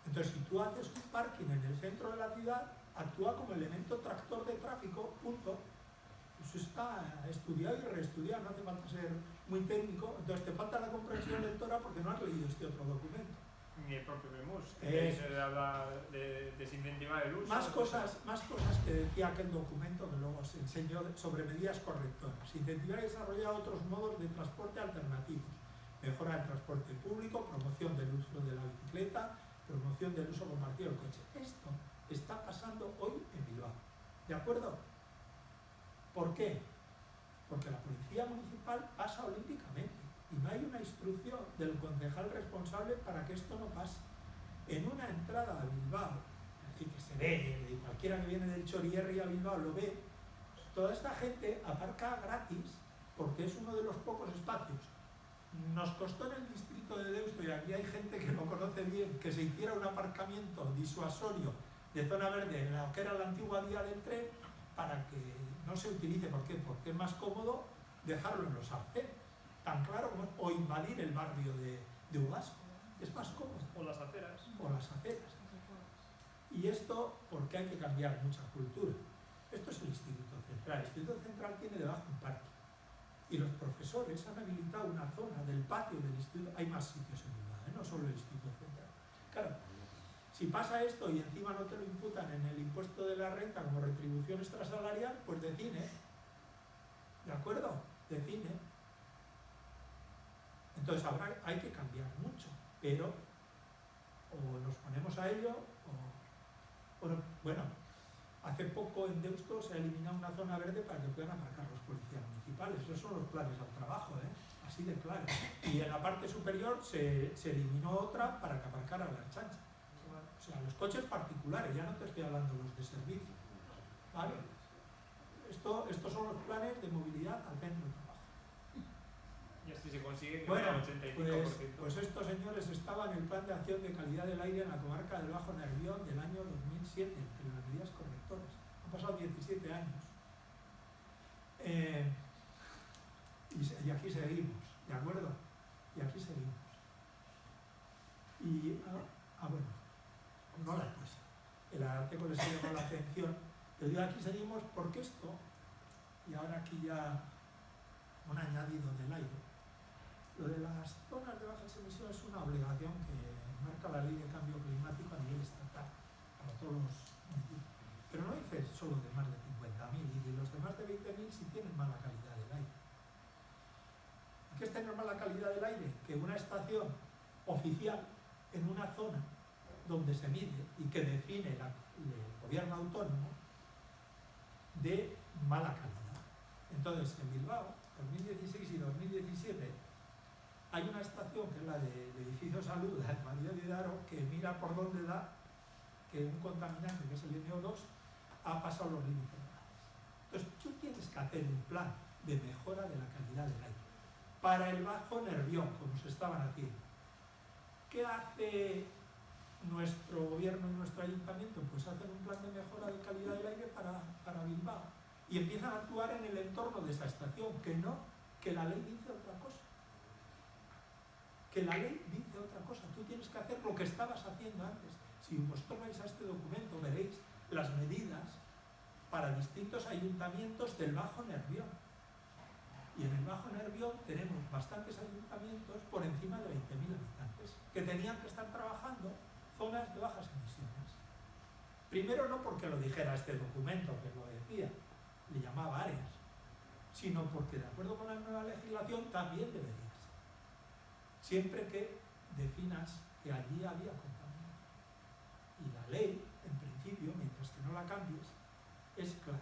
Entonces, si tú haces un parking en el centro de la ciudad, actúa como elemento tractor de tráfico, punto. Eso está estudiado y reestudiado, no hace falta ser muy técnico. Entonces te falta la comprensión lectora porque no has leído este otro documento. Ni el propio BEMUS, que se habla de desincentivar el uso. Más cosas que decía aquel documento que luego os enseñó sobre medidas correctoras. Incentivar y desarrollar otros modos de transporte alternativos. Mejora del transporte público, promoción del uso de la bicicleta, promoción del uso compartido del coche. Esto está pasando hoy en Bilbao. ¿De acuerdo? ¿Por qué? Porque la policía municipal pasa olímpicamente y no hay una instrucción del concejal responsable para que esto no pase. En una entrada a Bilbao, es decir, que se ve, cualquiera que viene del Chorierri a Bilbao lo ve, toda esta gente aparca gratis porque es uno de los pocos espacios. Nos costó en el distrito de Deusto, y aquí hay gente que lo conoce bien, que se hiciera un aparcamiento disuasorio de zona verde en lo que era la antigua vía del tren para que no se utilice. ¿Por qué? Porque es más cómodo dejarlo en los arcenes, tan claro como, o invadir el barrio de Ugasco. Es más cómodo. O las aceras. O las aceras. Y esto porque hay que cambiar mucha cultura. Esto es el Instituto Central. El Instituto Central tiene debajo un parque. Y los profesores han habilitado una zona del patio del instituto. Hay más sitios en Bilbao, no solo el Instituto Central. Claro, si pasa esto y encima no te lo imputan en el impuesto de la renta como retribución extrasalarial, pues de cine. ¿De acuerdo? De cine. Entonces hay que cambiar mucho, pero o nos ponemos a ello Bueno, hace poco en Deusto se ha eliminado una zona verde para que puedan aparcar los policías municipales. Esos son los planes al trabajo, así de claro. Y en la parte superior se eliminó otra para que aparcaran las chanchas. O sea, los coches particulares, ya no te estoy hablando los de servicio. ¿Vale? Estos son los planes de movilidad al centro de trabajo. Y así se consigue que Bueno, el 85%. pues estos señores estaban en el plan de acción de calidad del aire en la comarca del Bajo Nervión del año 2007, en las medidas correctoras. Han pasado 17 años. Y aquí seguimos, ¿de acuerdo? Y aquí seguimos. Y, bueno, no la he puesto. El artículo les llama la atención. Pero aquí seguimos porque esto, y ahora aquí ya un añadido del aire, lo de las zonas de bajas emisiones es una obligación que marca la ley de cambio climático a nivel estatal para todos los municipios. Pero no dice solo de más de 50.000, y de los de más de 20.000 sí tienen mala calidad del aire. ¿Y qué es tener mala calidad del aire? Que una estación oficial en una zona donde se mide y que define el gobierno autónomo de mala calidad. Entonces, en Bilbao, 2016 y 2017, hay una estación que es la del edificio Salud de María de Daro, que mira por dónde da que un contaminante, que es el NO2, ha pasado los límites legales. Entonces, tú tienes que hacer un plan de mejora de la calidad del aire para el Bajo Nervión, como se estaban haciendo. ¿Qué hace nuestro gobierno y nuestro ayuntamiento? Pues hacen un plan de mejora de calidad del aire para Bilbao y empiezan a actuar en el entorno de esa estación, que la ley dice otra cosa. Que la ley dice otra cosa. Tú tienes que hacer lo que estabas haciendo antes. Si vosotros vais a este documento, veréis las medidas para distintos ayuntamientos del Bajo Nervión. Y en el Bajo Nervión tenemos bastantes ayuntamientos por encima de 20.000 habitantes que tenían que estar trabajando zonas de bajas emisiones. Primero, no porque lo dijera este documento, que lo decía, le llamaba áreas, sino porque de acuerdo con la nueva legislación también debería ser. Siempre que definas que allí había contaminación. Y la ley, en principio, mientras que no la cambies, es clara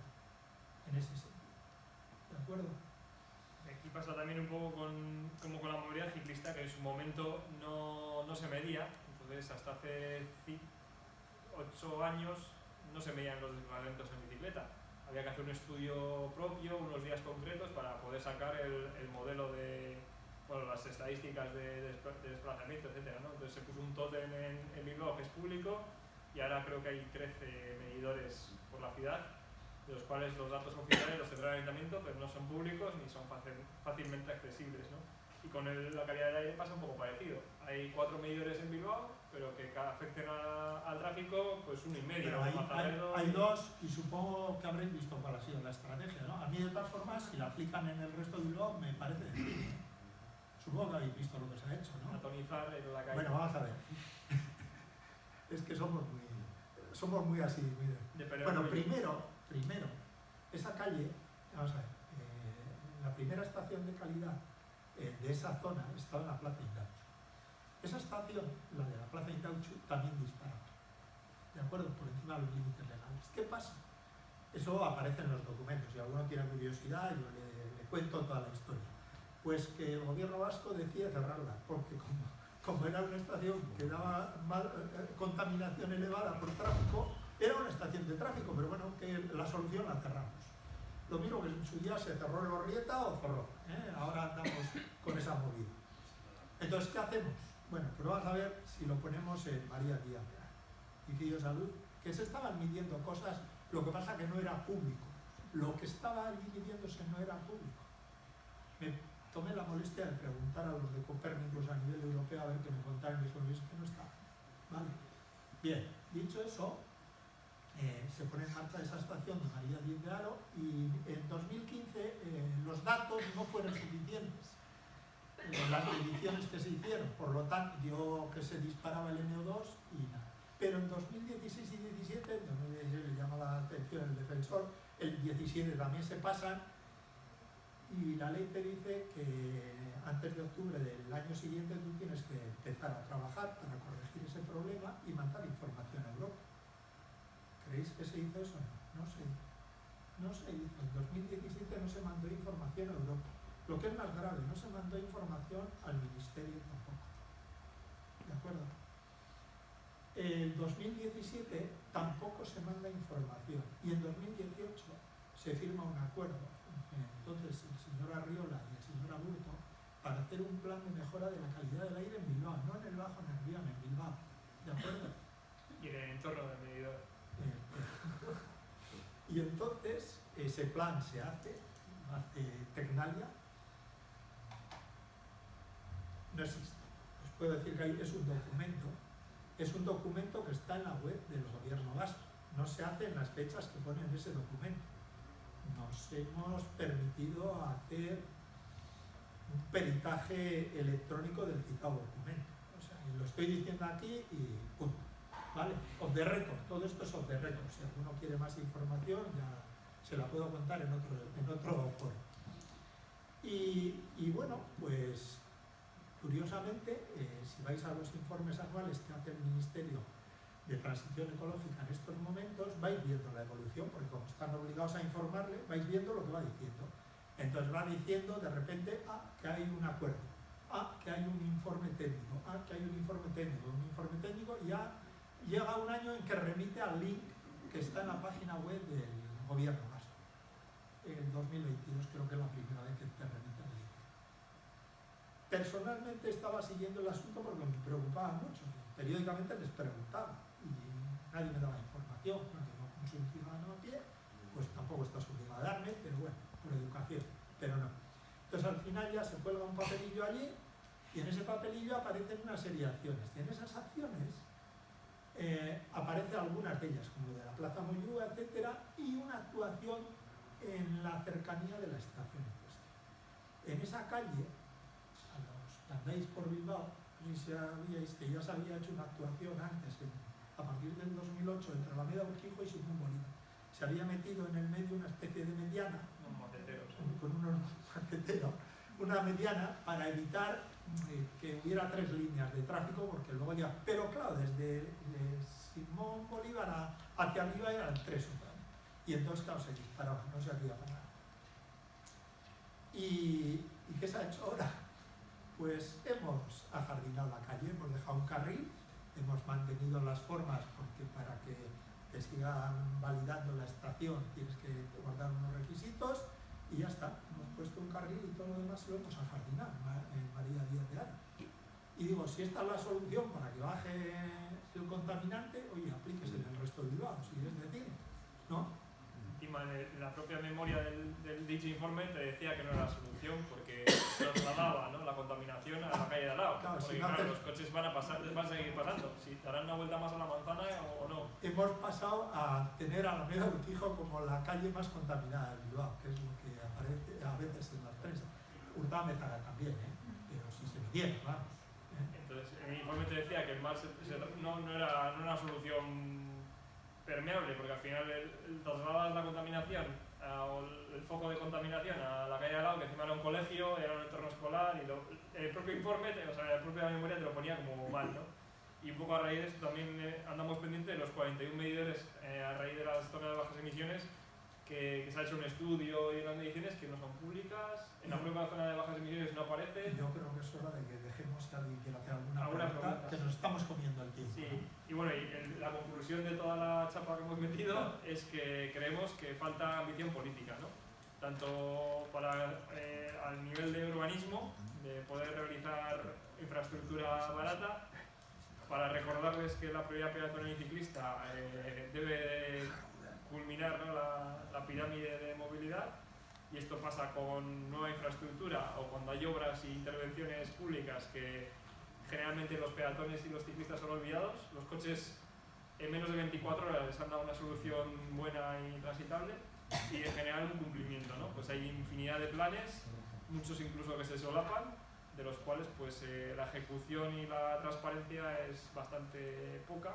en ese sentido. ¿De acuerdo? Aquí pasa también un poco como con la movilidad ciclista, que en su momento no se medía. Entonces, hasta hace 8 años no se medían los desplazamientos en bicicleta. Había que hacer un estudio propio, unos días concretos, para poder sacar el modelo de, las estadísticas de desplazamiento, etc., ¿no? Entonces se puso un tótem en Bilbao, que es público, y ahora creo que hay 13 medidores por la ciudad, de los cuales los datos oficiales los tendrá el ayuntamiento, pero no son públicos ni son fácilmente accesibles, ¿no? Y con la calidad del aire pasa un poco parecido. Hay 4 medidores en Bilbao, pero que afecten al tráfico, pues 1,5. Pero hay 2, y supongo que habréis visto cuál ha sido la estrategia, ¿no? A mí, de todas formas, si la aplican en el resto de Bilbao, me parece decir. Supongo que habéis visto lo que se ha hecho, ¿no? Atonizar en la calle. Bueno, vamos a ver. Es que somos muy así. Bueno, primero, esa calle, vamos a ver, la primera estación de calidad de esa zona estaba en la Plaza Indauchu. Esa estación, la de la Plaza Indauchu, también disparaba, ¿de acuerdo? Por encima de los límites legales. ¿Qué pasa? Eso aparece en los documentos. Si alguno tiene curiosidad, yo le cuento toda la historia. Pues que el gobierno vasco decide cerrarla, porque como era una estación que daba contaminación elevada por tráfico, era una estación de tráfico, pero bueno, que la solución la cerramos. Lo mismo que en su día se cerró el Orrieta o Zorro, ahora andamos con esa movida. Entonces, ¿qué hacemos? Bueno, pues vamos a ver si lo ponemos en María Díaz y Edificio Salud, que se estaban midiendo cosas, lo que pasa que no era público. Lo que estaba allí midiéndose no era público. Me tomé la molestia de preguntar a los de Copérnicus a nivel europeo a ver qué me contaran, y eso es que no estaba. ¿Vale? Bien, dicho eso, se pone en marcha esa estación de María Díaz de Haro, y en 2015 los datos no fueron suficientes. Las mediciones que se hicieron, por lo tanto, dio que se disparaba el NO2 y nada. Pero en 2016 y 2017, en 2016 le llama la atención el defensor, el 17 también se pasan, y la ley te dice que antes de octubre del año siguiente tú tienes que empezar a trabajar para corregir ese problema y mandar información a Europa. ¿Creéis que se hizo eso? No, no se hizo. No se hizo. En 2017 no se mandó información a Europa. Lo que es más grave, no se mandó información al Ministerio tampoco. ¿De acuerdo? En 2017 tampoco se manda información. Y en 2018 se firma un acuerdo. Entonces el señor Arriola y el señor Aburto para hacer un plan de mejora de la calidad del aire en Bilbao, no en el Bajo Nervión, en Bilbao. ¿De acuerdo? Y en el entorno del medidor. Y entonces ese plan se hace Tecnalia. No existe. Os puedo decir que es un documento que está en la web del gobierno vasco. No se hace en las fechas que pone en ese documento. Nos hemos permitido hacer un peritaje electrónico del citado documento. O sea, y lo estoy diciendo aquí y punto. ¿Vale? Off the record, todo esto es off the record. Si alguno quiere más información, ya se la puedo contar en otro foro. Y bueno, pues curiosamente, si vais a los informes anuales que hace el Ministerio de Transición Ecológica en estos momentos, vais viendo la evolución, porque como están obligados a informarle, vais viendo lo que va diciendo. Entonces va diciendo de repente, que hay un acuerdo, que hay un informe técnico, que hay un informe técnico, y ya llega un año en que remite al link que está en la página web del gobierno vasco. En 2022 creo que es la primera vez que te remite el link. Personalmente estaba siguiendo el asunto porque me preocupaba mucho. Periódicamente les preguntaba y nadie me daba información. Bueno, yo como soy un ciudadano a pie, pues tampoco estás obligado a darme, pero bueno, por educación, pero no. Entonces al final ya se cuelga un papelillo allí y en ese papelillo aparecen una serie de acciones. Y en esas acciones aparecen algunas de ellas, como lo de la Plaza Moyúa, etcétera, y una actuación en la cercanía de la estación en cuestión. En esa calle, a los que andáis por Bilbao, no sé si sabíais que ya se había hecho una actuación antes, a partir del 2008, entre Alameda Urquijo y Simón Bolívar. Se había metido en el medio una especie de mediana, con unos maceteros, una mediana para evitar que hubiera 3 líneas de tráfico, porque luego ya, pero claro, desde Simón Bolívar hacia arriba eran 3 otra vez. Y entonces, claro, se disparaba, no se hacía para nada. ¿Y qué se ha hecho ahora? Pues hemos ajardinado la calle, hemos dejado un carril, hemos mantenido las formas, porque para que te sigan validando la estación tienes que guardar unos requisitos, y ya está, hemos puesto un carril y todo lo demás lo hemos ajardinado en María Díaz de Ara. Y digo, si esta es la solución para que baje el contaminante, oye, aplíquese en el resto de Bilbao, si es decir, ¿no? Encima, en la propia memoria del dicho informe te decía que no era la solución porque trasladaba, ¿no?, la contaminación a la calle de al lado. Claro, porque si no claro, los coches van a seguir pasando. Si darán una vuelta más a la manzana o no. Hemos pasado a tener a Alameda Urquijo como la calle más contaminada de Bilbao, que es lo que aparece a veces en las prensa. Hurtado-Mézaga también, pero si se midiera, vamos. Entonces, en el informe te decía que el mar no era una solución permeable, porque al final el trasladar la contaminación o el foco de contaminación a la calle de al lado, que encima era un colegio, era un entorno escolar, y el propio informe, o sea, la propia memoria te lo ponía como mal, ¿no? Y un poco a raíz de esto también andamos pendientes de los 41 medidores a raíz de las zonas de bajas emisiones, que se ha hecho un estudio y unas mediciones que no son públicas. En la propia zona de bajas emisiones no aparece. Yo creo que es hora de que dejemos que alguien quiera hacer alguna pregunta, que nos estamos comiendo el tiempo. Sí, ¿no? y bueno, la conclusión de toda la chapa que hemos metido es que creemos que falta ambición política, ¿no? Tanto al nivel de urbanismo, de poder realizar infraestructura barata, para recordarles que la prioridad peatonal y ciclista debe culminar, ¿no?, la pirámide de movilidad, y esto pasa con nueva infraestructura o cuando hay obras e intervenciones públicas que generalmente los peatones y los ciclistas son olvidados. Los coches en menos de 24 horas les han dado una solución buena y transitable, y en general un cumplimiento, ¿no? Pues hay infinidad de planes, muchos incluso que se solapan, de los cuales pues la ejecución y la transparencia es bastante poca,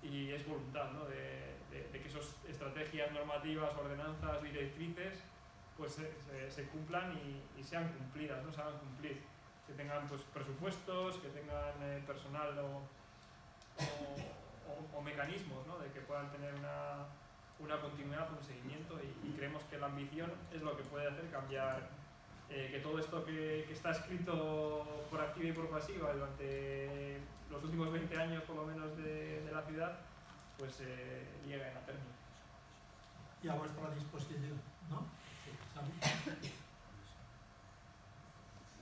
y es voluntad, ¿no?, de que esas estrategias normativas, ordenanzas, directrices pues se cumplan y sean cumplidas, ¿no?, se hagan cumplir, que tengan pues presupuestos, que tengan personal o mecanismos, ¿no? De que puedan tener una continuidad, un seguimiento, y creemos que la ambición es lo que puede hacer cambiar, que todo esto que está escrito por activa y por pasiva durante los últimos 20 años por lo menos de la ciudad, pues lleguen a término. Y a vuestra disposición, ¿no?